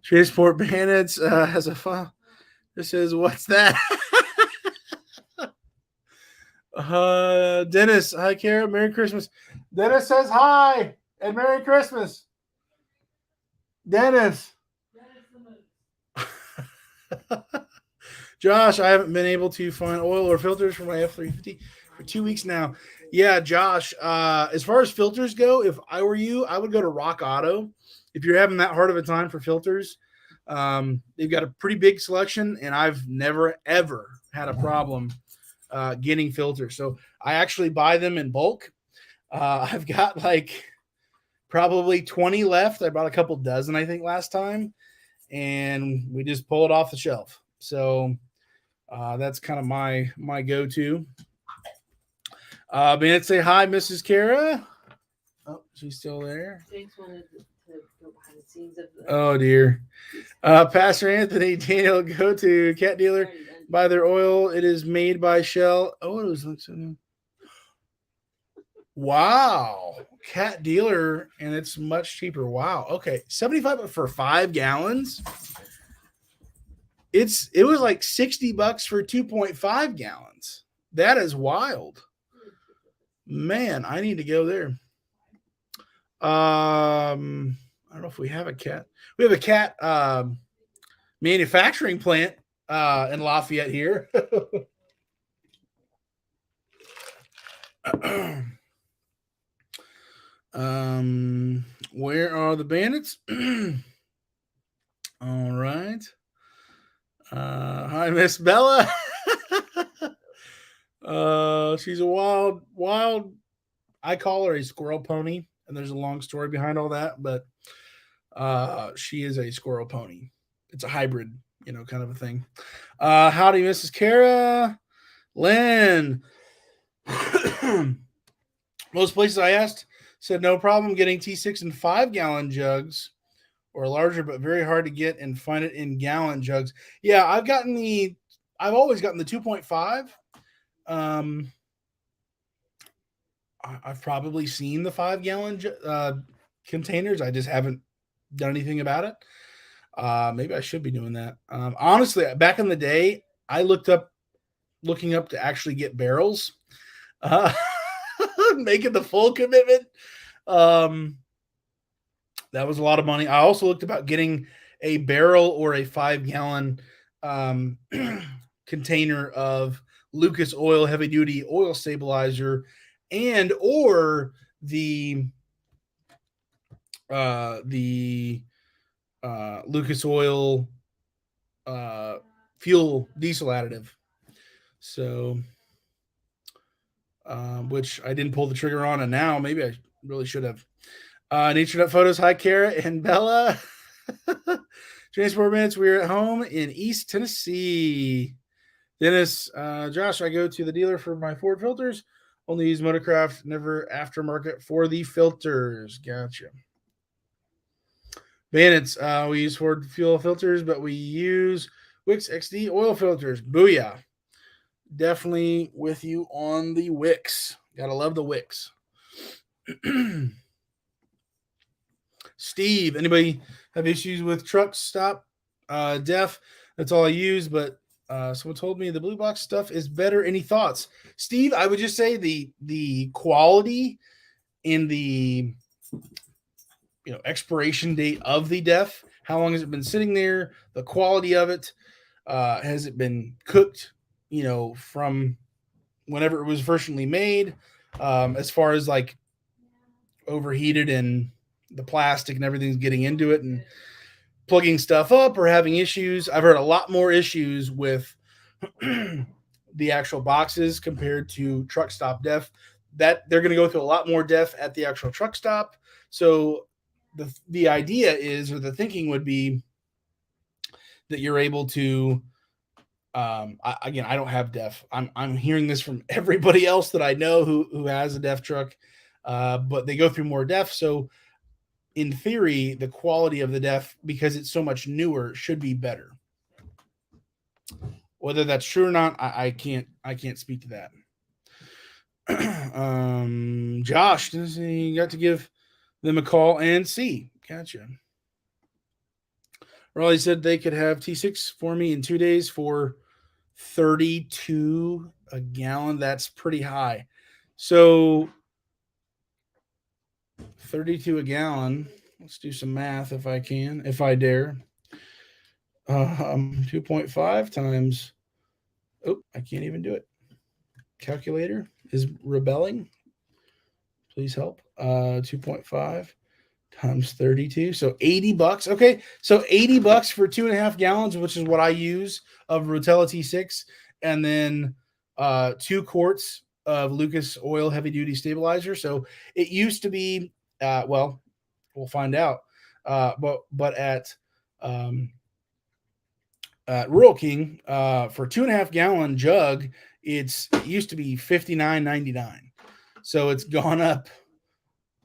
Transport Bandits has a file. This says, what's that? Dennis, hi, Kara. Merry Christmas. Dennis says hi and Merry Christmas. Dennis. Josh, I haven't been able to find oil or filters for my F-350 for 2 weeks now. Yeah, Josh, as far as filters go, if I were you, I would go to Rock Auto. If you're having that hard of a time for filters, they've got a pretty big selection, and I've never, ever had a problem getting filters. So I actually buy them in bulk. I've got like probably 20 left. I bought a couple dozen, I think, last time, and we just pull it off the shelf. So that's kind of my go-to. May I say hi, Mrs. Kara? Oh, she's still there. James wanted to go behind the scenes of the. Oh dear. Pastor Anthony, Daniel, go to cat dealer, buy their oil. It is made by Shell. Oh, it was wow, cat dealer, and it's much cheaper. Wow. Okay, 75 for 5 gallons. It was like $60 for 2.5 gallons. That is wild. Man, I need to go there. I don't know if we have a cat. We have a cat manufacturing plant in Lafayette here. Where are the bandits? All right. Hi, Miss Bella. She's a wild. I call her a squirrel pony, and there's a long story behind all that, but she is a squirrel pony. It's a hybrid, kind of a thing. Howdy, Mrs. Kara. Lynn. Most places I asked said no problem getting T6 in 5-gallon jugs or larger, but very hard to get and find it in gallon jugs. Yeah, I've always gotten the 2.5. I've probably seen the 5-gallon containers. I just haven't done anything about it. Maybe I should be doing that. Honestly, back in the day, I looking up to actually get barrels, making the full commitment. That was a lot of money. I also looked about getting a barrel or a 5-gallon container of Lucas Oil heavy duty oil stabilizer, and or the Lucas Oil fuel diesel additive. So, which I didn't pull the trigger on, and now maybe I really should have. Nature Nut Photos, hi, Kara and Bella. 24 minutes. We're at home in East Tennessee. Dennis, Josh, I go to the dealer for my Ford filters. Only use Motorcraft, never aftermarket for the filters. Gotcha. Bandits, we use Ford fuel filters, but we use Wix XD oil filters. Booyah. Definitely with you on the Wix. Gotta love the Wix. Steve, anybody have issues with truck stop def? That's all I use, but someone told me the blue box stuff is better. Any thoughts? Steve, I would just say the quality in the expiration date of the def, how long has it been sitting there, the quality of it, has it been cooked from whenever it was originally made, as far as like overheated and the plastic and everything's getting into it and plugging stuff up or having issues. I've heard a lot more issues with the actual boxes compared to truck stop def, that they're going to go through a lot more def at the actual truck stop. So the idea is, or the thinking would be, that you're able to I don't have def. I'm hearing this from everybody else that I know who has a def truck, but they go through more def. So in theory, the quality of the def, because it's so much newer, should be better. Whether that's true or not, I can't speak to that. Josh, you got to give them a call and see. Gotcha. Raleigh said they could have T6 for me in 2 days for $32 a gallon. That's pretty high. So 32 a gallon. Let's do some math if I can, if I dare. 2.5 times. Oh, I can't even do it. Calculator is rebelling. Please help. 2.5 times 32. So $80. Okay. So $80 for 2.5 gallons, which is what I use of Rotella T6, and then 2 quarts of Lucas Oil Heavy Duty Stabilizer. So it used to be, well, we'll find out. But um, at Rural King, for 2.5 gallon jug, it used to be $59.99. So it's gone up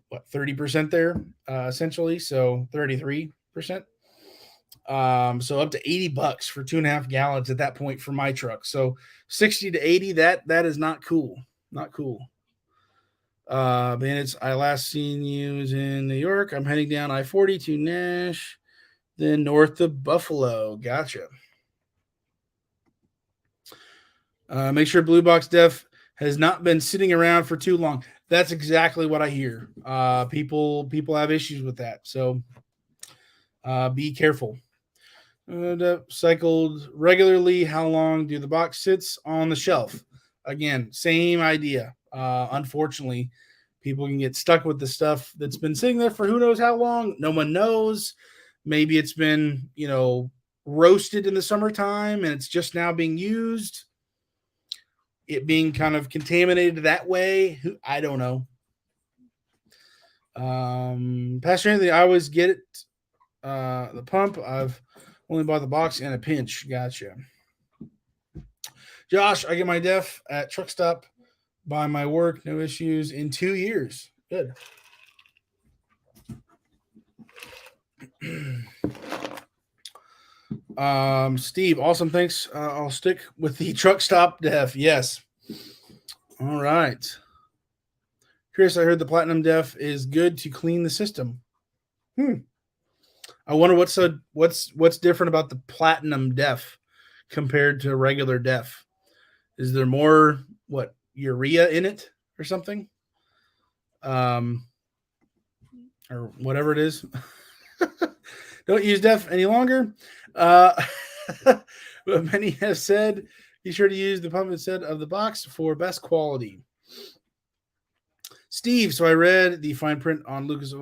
what 30% there, essentially. So 33%. So up to $80 for 2.5 gallons at that point for my truck. So 60 to 80, that is not cool. Not cool. Bandits, I last seen you was in New York. I'm heading down I-40 to Nash, then north of Buffalo. Gotcha. Make sure Blue Box Def has not been sitting around for too long. That's exactly what I hear. People have issues with that. So be careful. Cycled regularly. How long do the box sits on the shelf? Again, same idea. Unfortunately, people can get stuck with the stuff that's been sitting there for who knows how long. No one knows. Maybe it's been, roasted in the summertime and it's just now being used. It being kind of contaminated that way. I don't know. Pastor Anthony, I always get it. The pump. I've only bought the box in a pinch. Gotcha. Josh, I get my def at truck stop by my work. No issues in 2 years. Good. Steve, awesome. Thanks. I'll stick with the truck stop def. Yes. All right. Chris, I heard the platinum def is good to clean the system. I wonder what's different about the platinum def compared to regular def. Is there more urea in it or something? Or whatever it is. Don't use def any longer. But many have said be sure to use the pump instead of the box for best quality. Steve, so I read the fine print on Lucas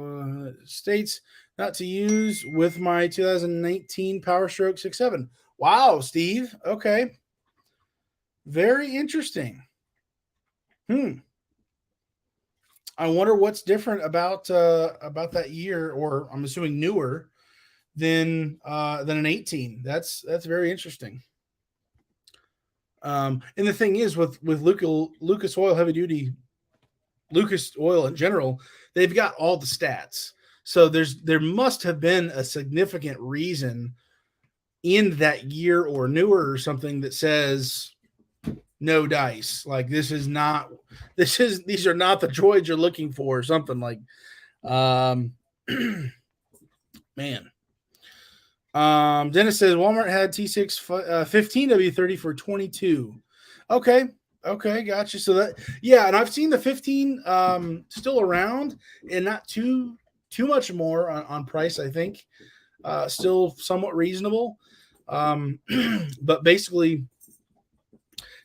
states not to use with my 2019 Power Stroke 6.7. Wow, Steve. Okay. Very interesting. I wonder what's different about that year, or I'm assuming newer than an 18. That's very interesting. And the thing is, with Lucas Oil Heavy Duty, Lucas Oil in general, they've got all the stats. So there must have been a significant reason in that year or newer or something that says no dice. Like these are not the droids you're looking for, or something like. Man. Dennis says Walmart had T6 15W30 for 22. Okay, gotcha. So that, yeah, and I've seen the 15 still around, and not too much more on price. I think still somewhat reasonable. But basically,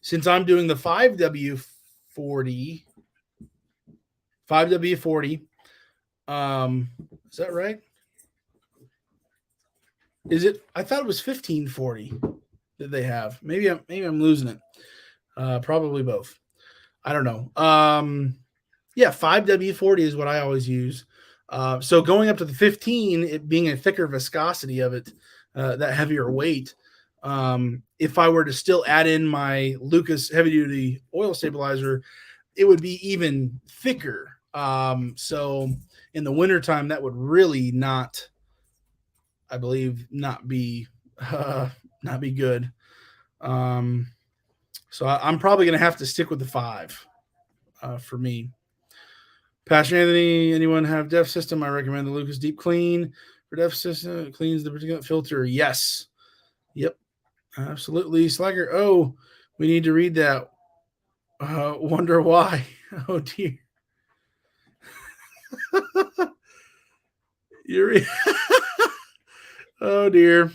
since I'm doing the 5W40, is that right? Is it? I thought it was 1540 that they have. Maybe I'm losing it. Probably both. I don't know. Yeah, 5W40 is what I always use. So going up to the 15, it being a thicker viscosity of it, that heavier weight. If I were to still add in my Lucas heavy duty oil stabilizer, it would be even thicker. So in the wintertime, that would really not, I believe, not be good. So I'm probably going to have to stick with the 5 for me. Pastor Anthony, anyone have DEF system? I recommend the Lucas Deep Clean for DEF system. It cleans the particulate filter. Yes. Yep. Absolutely. Slacker. Oh, we need to read that. Wonder why. Oh, dear. Oh, dear.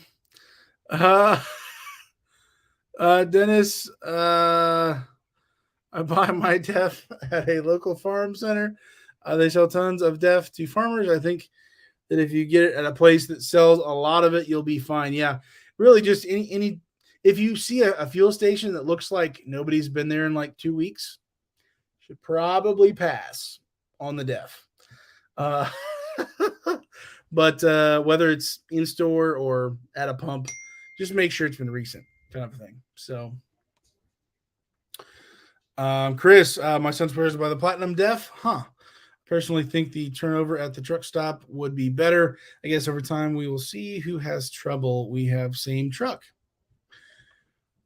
Dennis, I buy my DEF at a local farm center. They sell tons of DEF to farmers. I think that if you get it at a place that sells a lot of it, you'll be fine. Yeah, really, just any if you see a fuel station that looks like nobody's been there in like 2 weeks, should probably pass on the def. Uh, but whether it's in store or at a pump, just make sure it's been recent, kind of thing. So, Chris, my son's prayers by the Platinum Def, huh? Personally, think the turnover at the truck stop would be better. I guess over time we will see who has trouble. We have same truck.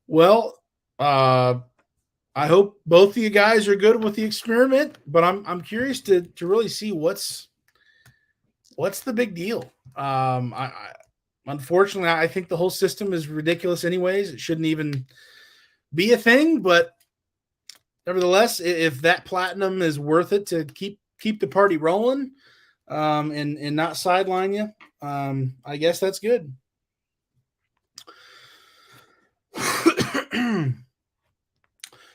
Well, I hope both of you guys are good with the experiment, but I'm curious to really see what's the big deal. I unfortunately I think the whole system is ridiculous. Anyways, it shouldn't even be a thing. But nevertheless, if that platinum is worth it to keep the party rolling, and not sideline you, I guess that's good.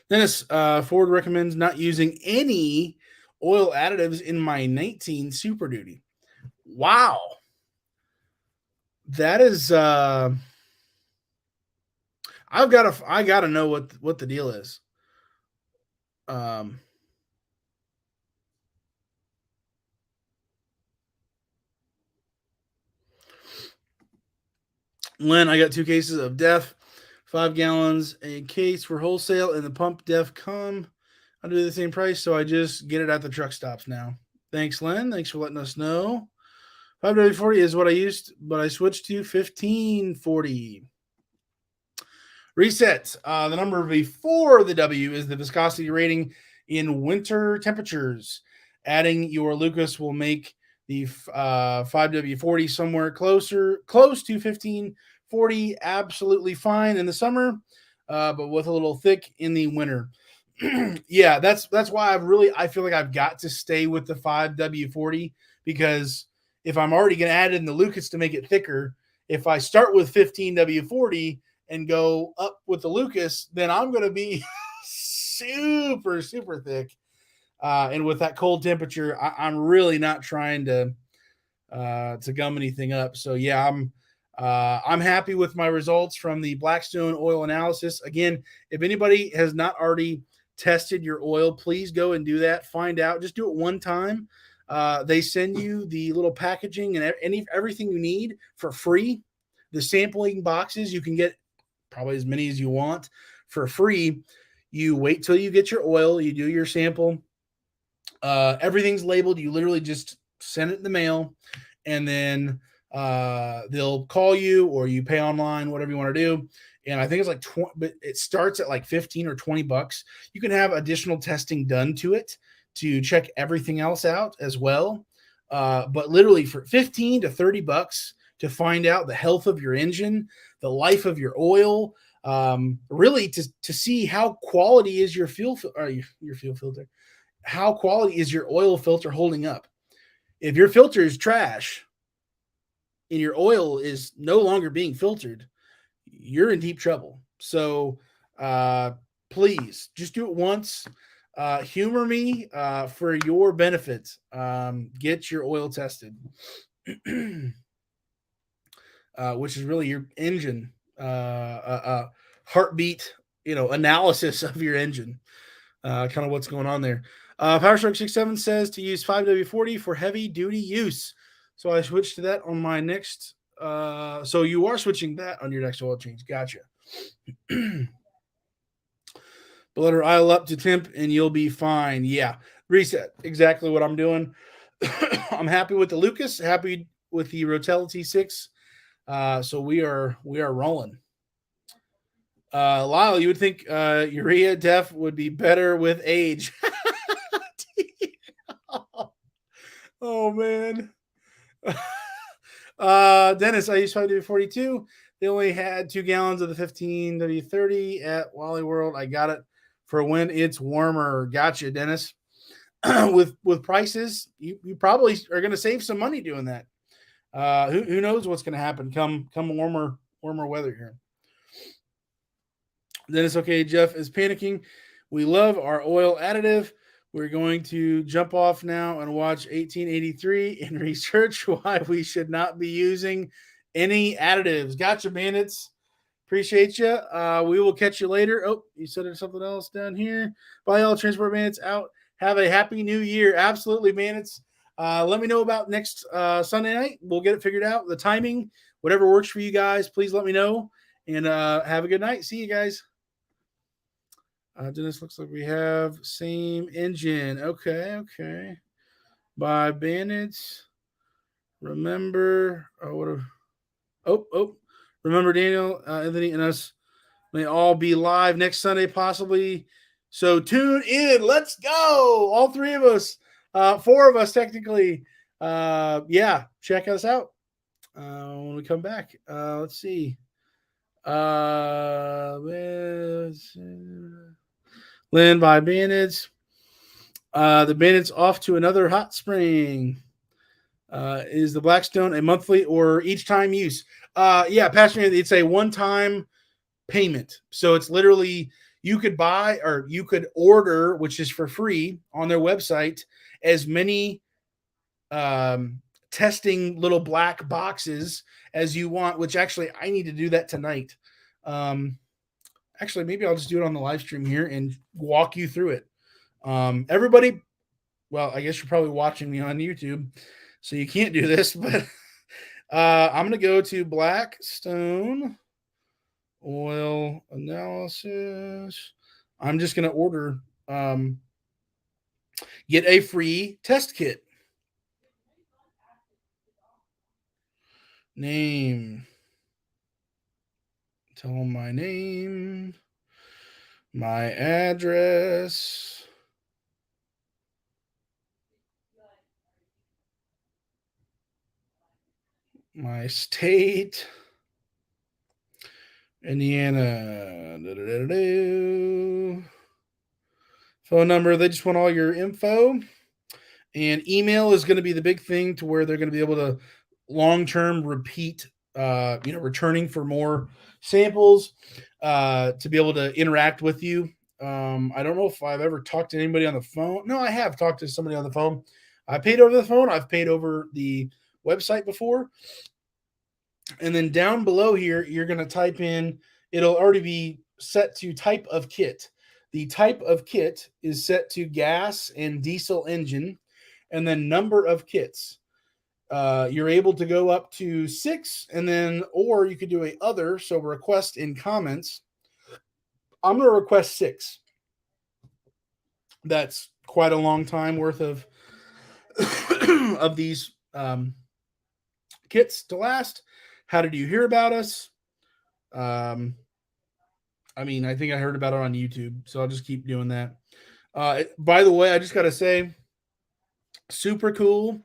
Dennis, Ford recommends not using any oil additives in my 19 Super Duty. Wow. That is I gotta know what the deal is. Len, I got 2 cases of Def, 5 gallons a case for wholesale, and the pump Def come under the same price, so I just get it at the truck stops now. Thanks, Len. Thanks for letting us know. 5W40 is what I used, but I switched to 1540. Reset. The number before the W is the viscosity rating in winter temperatures. Adding your Lucas will make the 5W40 somewhere close to 1540 absolutely fine in the summer, but with a little thick in the winter. Yeah, that's why I feel like I've got to stay with the 5W40, because if I'm already going to add in the Lucas to make it thicker, if I start with 15W40 and go up with the Lucas, then I'm going to be super, super thick. And with that cold temperature, I'm really not trying to gum anything up. So yeah, I'm happy with my results from the Blackstone oil analysis. Again, if anybody has not already tested your oil, please go and do that. Find out. Just do it one time. They send you the little packaging and everything you need for free. The sampling boxes, you can get probably as many as you want for free. You wait till you get your oil, you do your sample. Everything's labeled. You literally just send it in the mail, and then they'll call you, or you pay online, whatever you want to do. And I think it's like 20, but it starts at like 15 or 20 bucks. You can have additional testing done to it to check everything else out as well. But literally for 15 to 30 bucks to find out the health of your engine, the life of your oil, really to see how quality is your fuel filter, how quality is your oil filter holding up. If your filter is trash and your oil is no longer being filtered, you're in deep trouble. So please just do it once. Humor me for your benefit. Get your oil tested, which is really your engine heartbeat, analysis of your engine, kind of what's going on there. PowerStroke 67 says to use 5W40 for heavy duty use. So I switched to that on my next. So you are switching that on your next oil change. Gotcha. But let her idle up to temp and you'll be fine. Yeah. Reset. Exactly what I'm doing. I'm happy with the Lucas, happy with the Rotel T6. So we are rolling. Lyle, you would think urea def would be better with age. Oh man. Dennis, I used 5W42. They only had 2 gallons of the 15W30 at Wally World. I got it for when it's warmer. Gotcha, Dennis. with prices, you probably are going to save some money doing that. Who knows what's going to happen come warmer weather here. Dennis, okay, Jeff is panicking. We love our oil additive. We're going to jump off now and watch 1883 and research why we should not be using any additives. Gotcha, bandits. Appreciate you. We will catch you later. Oh, you said there's something else down here. Bye, all transport bandits out. Have a happy new year. Absolutely, bandits. Let me know about next Sunday night. We'll get it figured out. The timing, whatever works for you guys, please let me know. And have a good night. See you guys. Dennis, looks like we have same engine. Okay. By bandits. Remember. Remember Daniel, Anthony, and us may all be live next Sunday, possibly. So tune in. Let's go. All three of us, four of us technically. Yeah, check us out when we come back. Let's see. Lynn by Bandits. The Bandits off to another hot spring. Is the Blackstone a monthly or each time use? Yeah, Pastor, it's a one-time payment. So it's literally you could buy or you could order, which is for free on their website, as many testing little black boxes as you want, which actually I need to do that tonight. Actually, maybe I'll just do it on the live stream here and walk you through it. Everybody, well, I guess you're probably watching me on YouTube, so you can't do this, but I'm going to go to Blackstone oil analysis. I'm just going to order, get a free test kit. Name. Tell them my name, my address. My state, Indiana. Phone number. They just want all your info. And email is going to be the big thing to where they're going to be able to long-term repeat, returning for more samples, to be able to interact with you. I don't know if I've ever talked to anybody on the phone. No, I have talked to somebody on the phone. I paid over the phone. I've paid over the website before. And then down below here, you're going to type in, it'll already be set to type of kit. The type of kit is set to gas and diesel engine, and then number of kits. You're able to go up to 6, and then, or you could do a other, so request in comments. I'm going to request 6. That's quite a long time worth of of these kits to last. How did you hear about us? I think I heard about it on YouTube, so I'll just keep doing that. By the way, I just got to say, super cool.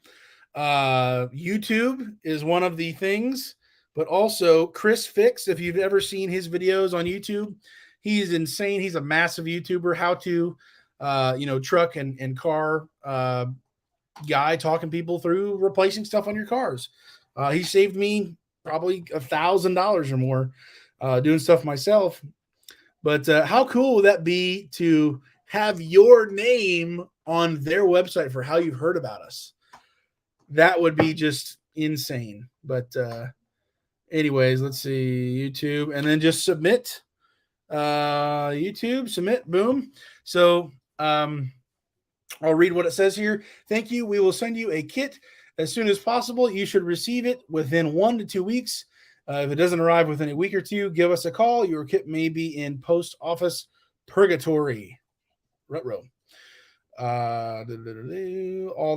YouTube is one of the things, but also Chris Fix, if you've ever seen his videos on YouTube, he's insane. He's a massive YouTuber, how to, truck and car guy talking people through replacing stuff on your cars. He saved me probably $1,000 or more doing stuff myself. But how cool would that be to have your name on their website for how you've heard about us? That would be just insane. But anyways, let's see, YouTube, and then just submit. YouTube, submit, boom. So I'll read what it says here. Thank you. We will send you a kit as soon as possible. You should receive it within 1 to 2 weeks. If it doesn't arrive within a week or two, give us a call. Your kit may be in post office purgatory. Rut-row. All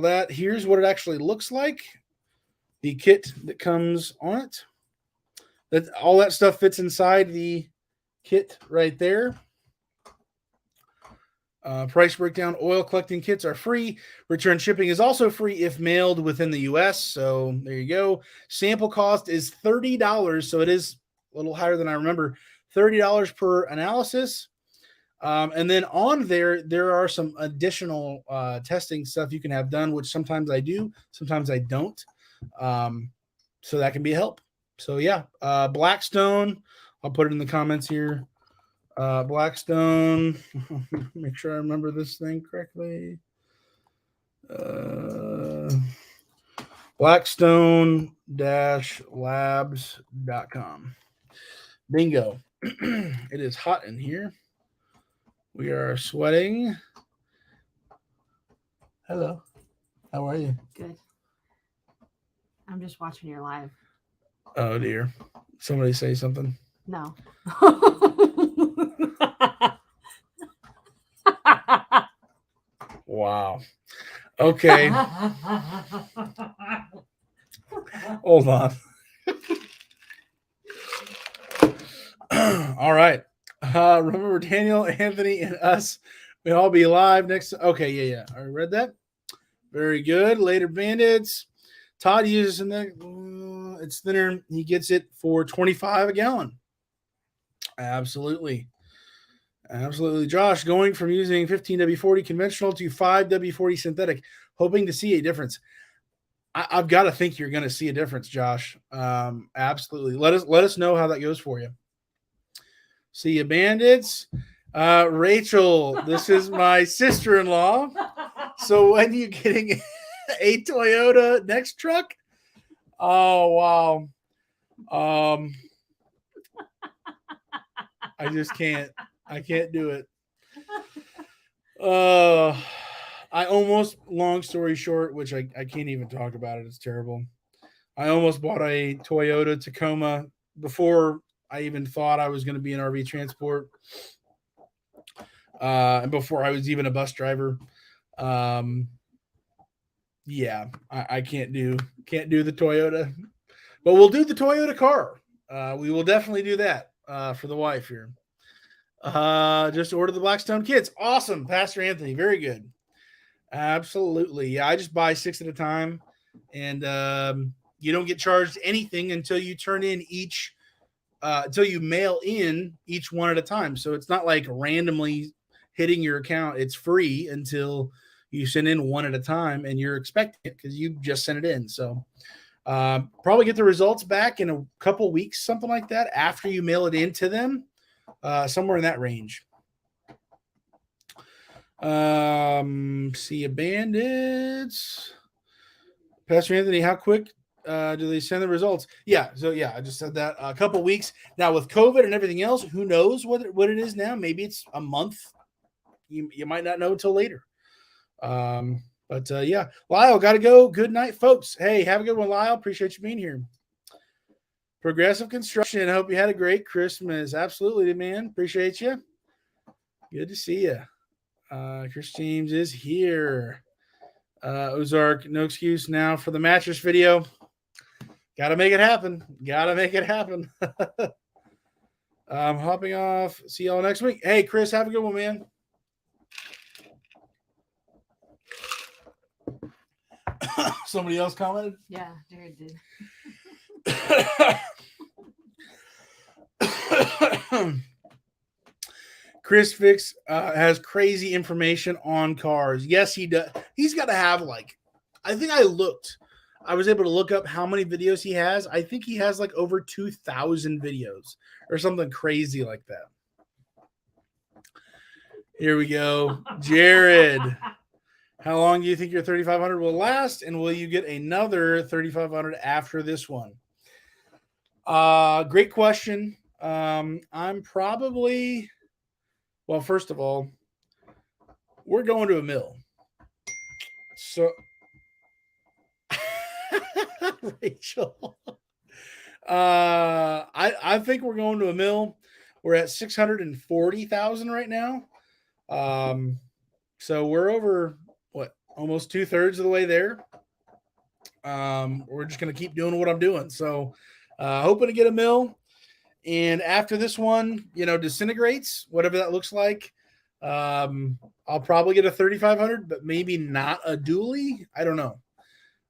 that. Here's what it actually looks like. The kit that comes on it. All that stuff fits inside the kit right there. Price breakdown. Oil collecting kits are free. Return shipping is also free if mailed within the U.S. So there you go. Sample cost is $30. So it is a little higher than I remember. $30 per analysis. And then on there are some additional testing stuff you can have done, which sometimes I do, sometimes I don't. So that can be a help. So yeah, Blackstone. I'll put it in the comments here. Blackstone. Make sure I remember this thing correctly. Blackstone-labs.com. Bingo. It is hot in here. We are sweating. Hello. How are you? Good. I'm just watching your live. Oh dear. Somebody say something. No. Wow. Okay. Hold on. All right. Remember Daniel, Anthony, and us. We'll all be live next. Okay, yeah. I read that. Very good. Later Bandits. Todd uses it's thinner. He gets it for 25 a gallon. Absolutely. Josh, going from using 15W40 conventional to 5W40 synthetic, hoping to see a difference. I've got to think you're going to see a difference, Josh. Absolutely. Let us know how that goes for you. See you, Bandits. Rachel, this is my sister-in-law. So when you getting a Toyota next truck? Oh wow. I just can't. I can't do it. I almost, long story short, which I can't even talk about it. It's terrible. I almost bought a Toyota Tacoma before I even thought I was going to be in RV transport. And before I was even a bus driver. Yeah, I can't do the Toyota, but we'll do the Toyota car. We will definitely do that for the wife here. Just order the Blackstone kits. Awesome, Pastor Anthony. Very good. Absolutely. Yeah, I just buy 6 at a time, and you don't get charged anything until you turn in each, until you mail in each one at a time. So it's not like randomly hitting your account. It's free until you send in one at a time, and you're expecting it because you just sent it in. So probably get the results back in a couple weeks, something like that, after you mail it in to them, somewhere in that range. See you, Bandits. Pastor Anthony, how quick do they send the results? Yeah, so yeah, I just said that. A couple weeks. Now with COVID and everything else, who knows what it is now? Maybe it's a month. You might not know until later. But yeah, Lyle, got to go. Good night, folks. Hey, have a good one, Lyle. Appreciate you being here. Progressive Construction. Hope you had a great Christmas. Absolutely, man. Appreciate you. Good to see you. Chris James is here. Ozark, no excuse now for the mattress video. Got to make it happen. I'm hopping off. See y'all next week. Hey, Chris, have a good one, man. Somebody else commented? Yeah, Jared did. Chris Fix has crazy information on cars. Yes, he does. He's got to have I think I was able to look up how many videos he has. I think he has over 2,000 videos or something crazy like that. Here we go. Jared, how long do you think your 3,500 will last? And will you get another 3,500 after this one? Great question. I'm probably... Well, first of all, we're going to a mill. So, Rachel, I think we're going to a mill. We're at 640,000 right now. So we're over almost 2/3 of the way there. We're just going to keep doing what I'm doing. So, hoping to get a mill. And after this one, disintegrates, whatever that looks like, I'll probably get a 3,500, but maybe not a dually. I don't know.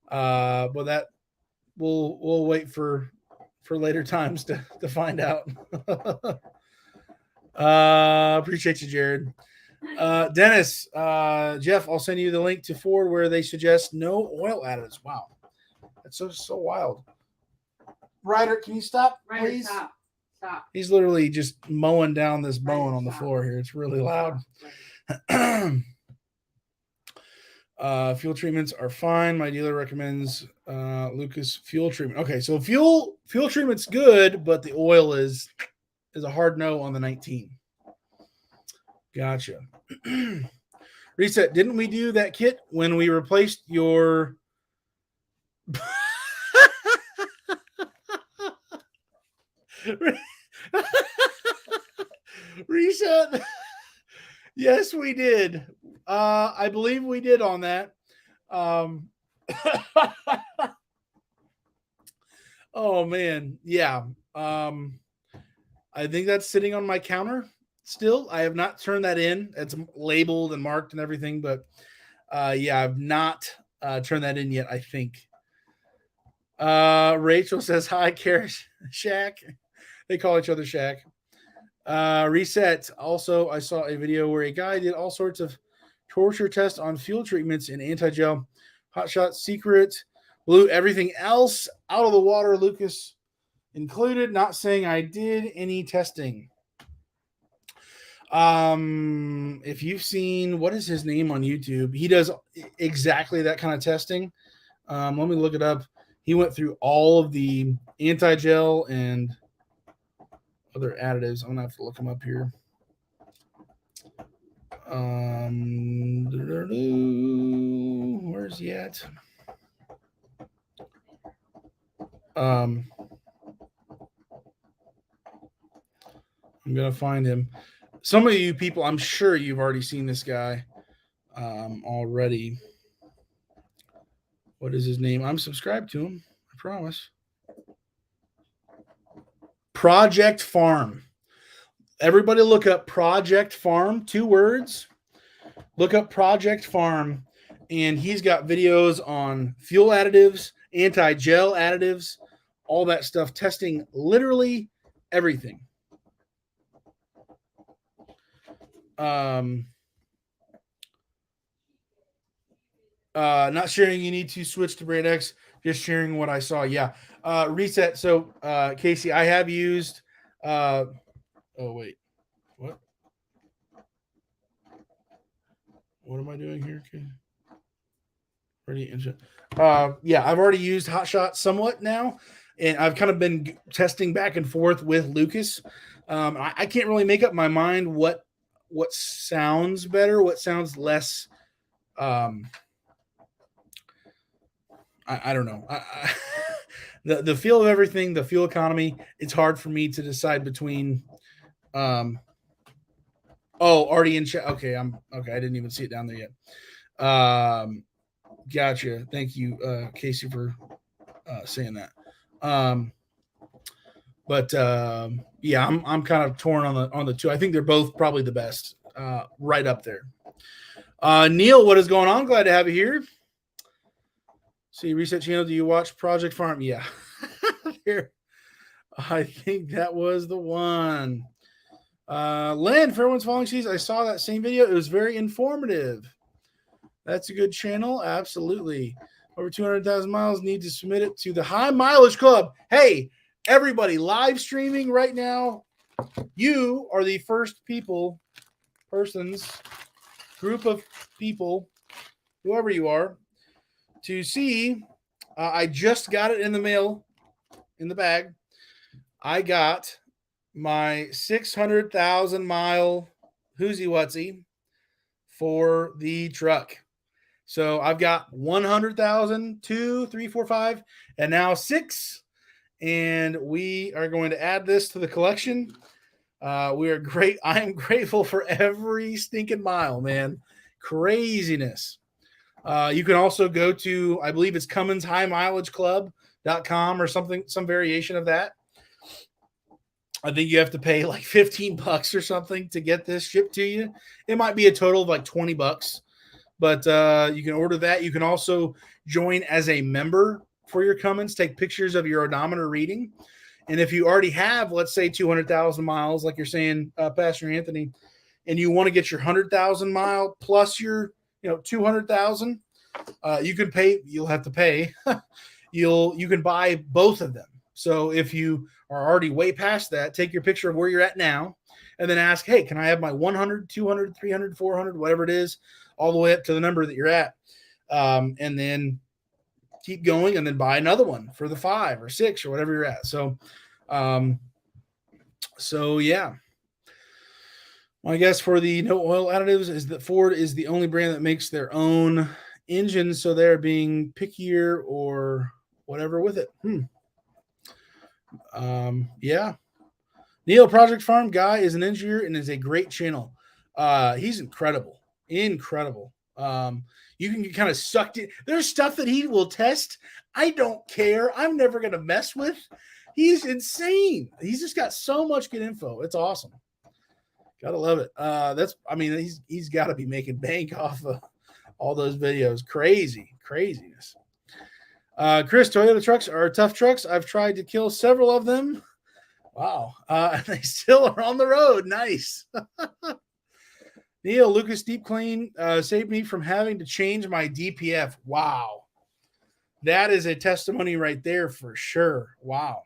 But that we'll wait for later times to find out. Appreciate you, Jared. Dennis, Jeff, I'll send you the link to Ford where they suggest no oil additives. Wow, that's so wild. Ryder, can you stop, please? Stop. He's literally just mowing down this bone on the floor here. It's really loud. Fuel treatments are fine. My dealer recommends Lucas fuel treatment. Okay, so fuel treatment's good, but the oil is is a hard no on the 19. Gotcha. Reset. Didn't we do that kit when we replaced your reset? Yes, we did. I believe we did on that. Oh man, yeah. I think that's sitting on my counter still. I have not turned that in. It's labeled and marked and everything, but yeah, I've not turned that in yet. I think. Rachel says hi, Carrot Shack. They call each other Shack. Reset. Also, I saw a video where a guy did all sorts of torture tests on fuel treatments in anti-gel. Hotshot secret. Blew everything else out of the water, Lucas included. Not saying I did any testing. If you've seen, what is his name on YouTube? He does exactly that kind of testing. Let me look it up. He went through all of the anti-gel and other additives. I'm gonna have to look them up here. Where's he at? I'm gonna find him. Some of you people, I'm sure you've already seen this guy already. What is his name? I'm subscribed to him. I promise. Project Farm. Everybody look up Project Farm, 2 words. Look up Project Farm, and he's got videos on fuel additives, anti-gel additives, all that stuff, testing literally everything. Not sharing you need to switch to Brand X, just sharing what I saw. Yeah. Reset. So Casey, I have used oh wait. What am I doing here? Okay. Yeah, I've already used Hotshot somewhat now, and I've kind of been testing back and forth with Lucas. I can't really make up my mind what sounds better, what sounds less. I don't know. The feel of everything, the fuel economy. It's hard for me to decide between. Already in chat. Okay, okay. I didn't even see it down there yet. Gotcha. Thank you, Casey, for saying that. Yeah, I'm kind of torn on the 2. I think they're both probably the best, right up there. Neil, what is going on? Glad to have you here. See, Reset Channel. Do you watch Project Farm? Yeah. Here, I think that was the one. Len, for everyone's following season, I saw that same video. It was very informative. That's a good channel. Absolutely. Over 200,000 miles. Need to submit it to the High Mileage Club. Hey, everybody, live streaming right now. You are the first group of people, whoever you are, to see. I just got it in the mail, in the bag. I got my 600,000 mile Whoozy Wutsy for the truck. So I've got 100,000, 2, 3, 4, 5, and now 6. And we are going to add this to the collection. We are great. I am grateful for every stinking mile, man. Craziness. You can also go to, I believe it's CumminsHighMileageClub.com or something, some variation of that. I think you have to pay like $15 or something to get this shipped to you. It might be a total of like $20, but you can order that. You can also join as a member for your Cummins, take pictures of your odometer reading. And if you already have, let's say 200,000 miles, like you're saying, Pastor Anthony, and you want to get your 100,000 mile plus your, 200,000, you can pay, you'll have to pay. You can buy both of them. So if you are already way past that, take your picture of where you're at now and then ask, hey, can I have my 100, 200, 300, 400, whatever it is, all the way up to the number that you're at. And then keep going and then buy another one for the 5 or 6 or whatever you're at. So So yeah, my guess for the no oil additives is that Ford is the only brand that makes their own engines, so they're being pickier or whatever with it. Yeah. Neil Project Farm guy is an engineer and is a great channel. He's incredible, incredible. You can get kind of sucked in. There's stuff that he will test. I don't care. I'm never gonna mess with. He's insane. He's just got so much good info. It's awesome. Gotta love it. That's. I mean, he's got to be making bank off of all those videos. Craziness. Chris, Toyota trucks are tough trucks. I've tried to kill several of them. Wow. They still are on the road. Nice. Neil, Lucas Deep Clean saved me from having to change my DPF. Wow. That is a testimony right there for sure. Wow.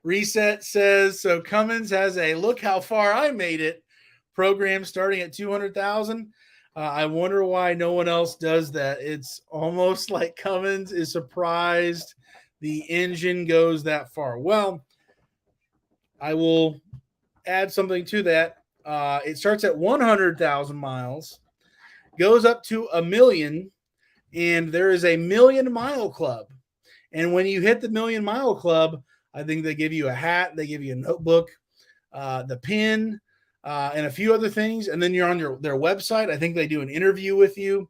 Reset says, so Cummins has a look how far I made it program starting at 200,000. I wonder why no one else does that. It's almost like Cummins is surprised the engine goes that far. Well, I will add something to that. It starts at 100,000 miles, goes up to 1,000,000, and there is a 1,000,000 mile club. And when you hit the 1,000,000 mile club, I think they give you a hat, they give you a notebook, the pin, and a few other things. And then you're on their website. I think they do an interview with you.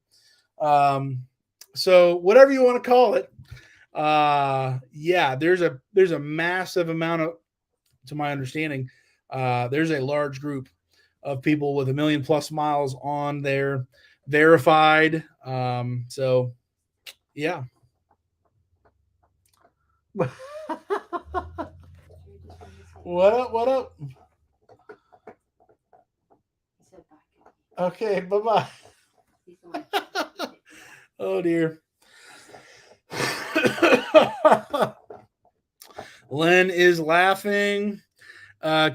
So whatever you want to call it, yeah, there's a massive amount of, to my understanding, there's a large group of people with 1,000,000+ miles on there, verified. So yeah. What up? What up? Okay, bye bye. Oh dear. Len is laughing.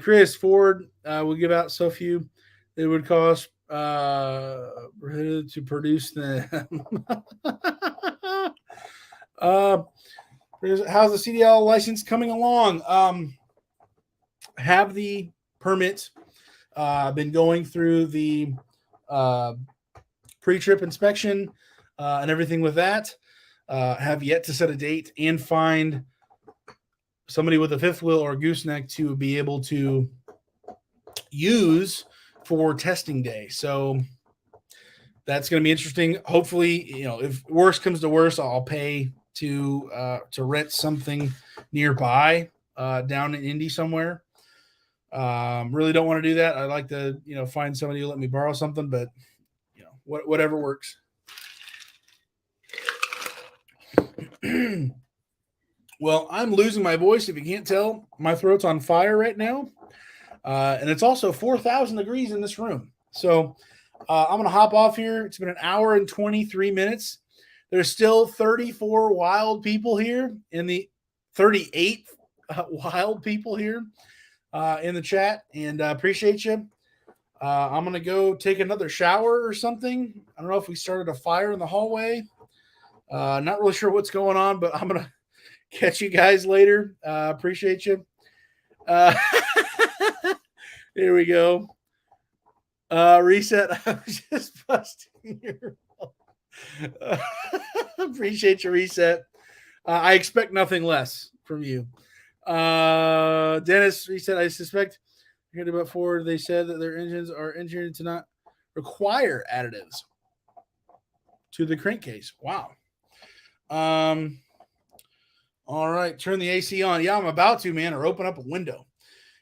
Chris, Ford will give out so few it would cost to produce them. How's the CDL license coming along? Have the permit. Been going through the pre-trip inspection and everything with that. Have yet to set a date and find somebody with a fifth wheel or a gooseneck to be able to use for testing day. So that's going to be interesting. Hopefully, if worst comes to worst, I'll pay to rent something nearby down in Indy somewhere. Really don't want to do that. I'd like to, find somebody to let me borrow something, but whatever works. Well, I'm losing my voice. If you can't tell, my throat's on fire right now. And it's also 4,000 degrees in this room. So I'm going to hop off here. It's been an hour and 23 minutes. There's still 34 wild people here in the 38 wild people here in the chat, and appreciate you. I'm going to go take another shower or something. I don't know if we started a fire in the hallway. Not really sure what's going on, but I'm going to catch you guys later. Appreciate you. Here we go. Reset. I was just busting your. Appreciate your reset. I expect nothing less from you. Dennis reset. I suspect I heard about Ford. They said that their engines are engineered to not require additives to the crankcase. Wow. All right. Turn the AC on. Yeah, I'm about to, man, or open up a window.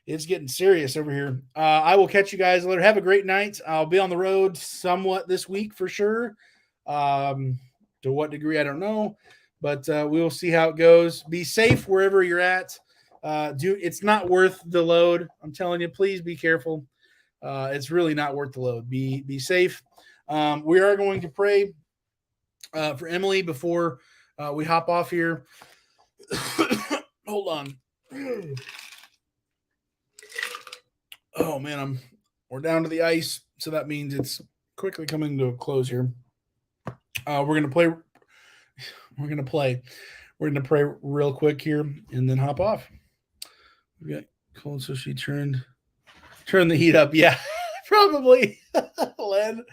It's getting serious over here. I will catch you guys later. Have a great night. I'll be on the road somewhat this week for sure. To what degree, I don't know. But we will see how it goes. Be safe wherever you're at. It's not worth the load. I'm telling you, please be careful. It's really not worth the load. Be safe. We are going to pray for Emily before we hop off here. Hold on. Oh man, we're down to the ice, so that means it's quickly coming to a close here. We're gonna play. We're we're going to pray real quick here and then hop off. We got cold, so she turned the heat up. Yeah, probably. Len.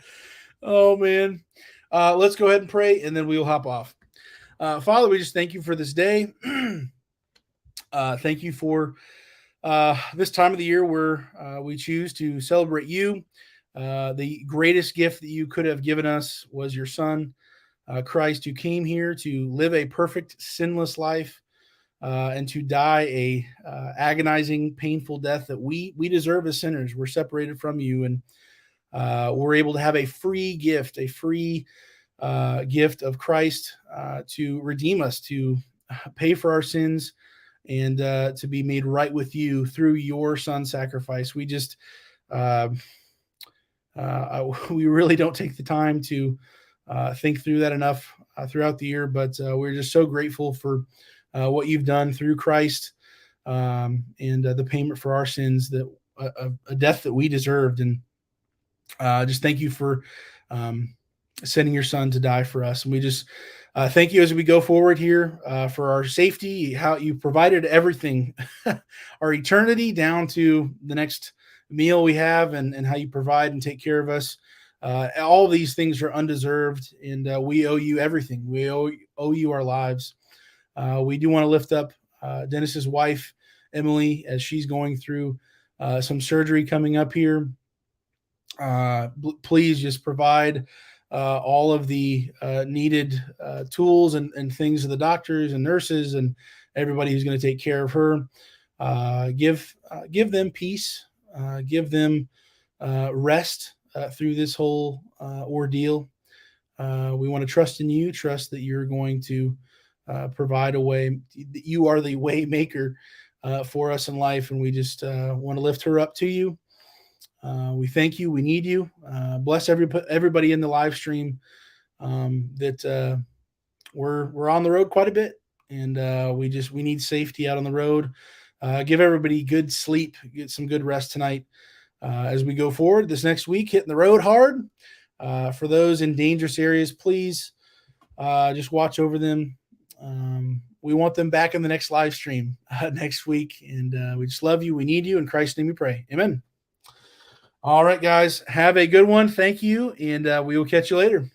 Oh man. Let's go ahead and pray, and then we will hop off. Father, we just thank you for this day. Thank you for this time of the year where we choose to celebrate you. The greatest gift that you could have given us was your Son, Christ, who came here to live a perfect, sinless life and to die a agonizing, painful death that we deserve as sinners. We're separated from you, and we're able to have a free gift of Christ to redeem us, to pay for our sins, and to be made right with you through your Son's sacrifice. We just we really don't take the time to think through that enough throughout the year, but we're just so grateful for what you've done through Christ and the payment for our sins, that a death that we deserved. And just thank you for sending your Son to die for us. And we just thank you as we go forward here for our safety, how you provided everything, our eternity down to the next meal we have, and how you provide and take care of us. All these things are undeserved, and we owe you everything. We owe you our lives. We do want to lift up Dennis's wife, Emily, as she's going through some surgery coming up here. Please just provide all of the needed tools and things to the doctors and nurses and everybody who's going to take care of her. Give them peace. Give them rest through this whole ordeal. We want to trust in you, trust that you're going to provide a way. You are the way maker for us in life, and we just want to lift her up to you. We thank you. We need you. Bless everybody in the live stream. That we're on the road quite a bit, and we need safety out on the road. Give everybody good sleep, get some good rest tonight as we go forward this next week, hitting the road hard. For those in dangerous areas, please just watch over them. We want them back in the next live stream next week, and we just love you. We need you. In Christ's name we pray. Amen. All right, guys, have a good one. Thank you, and we will catch you later.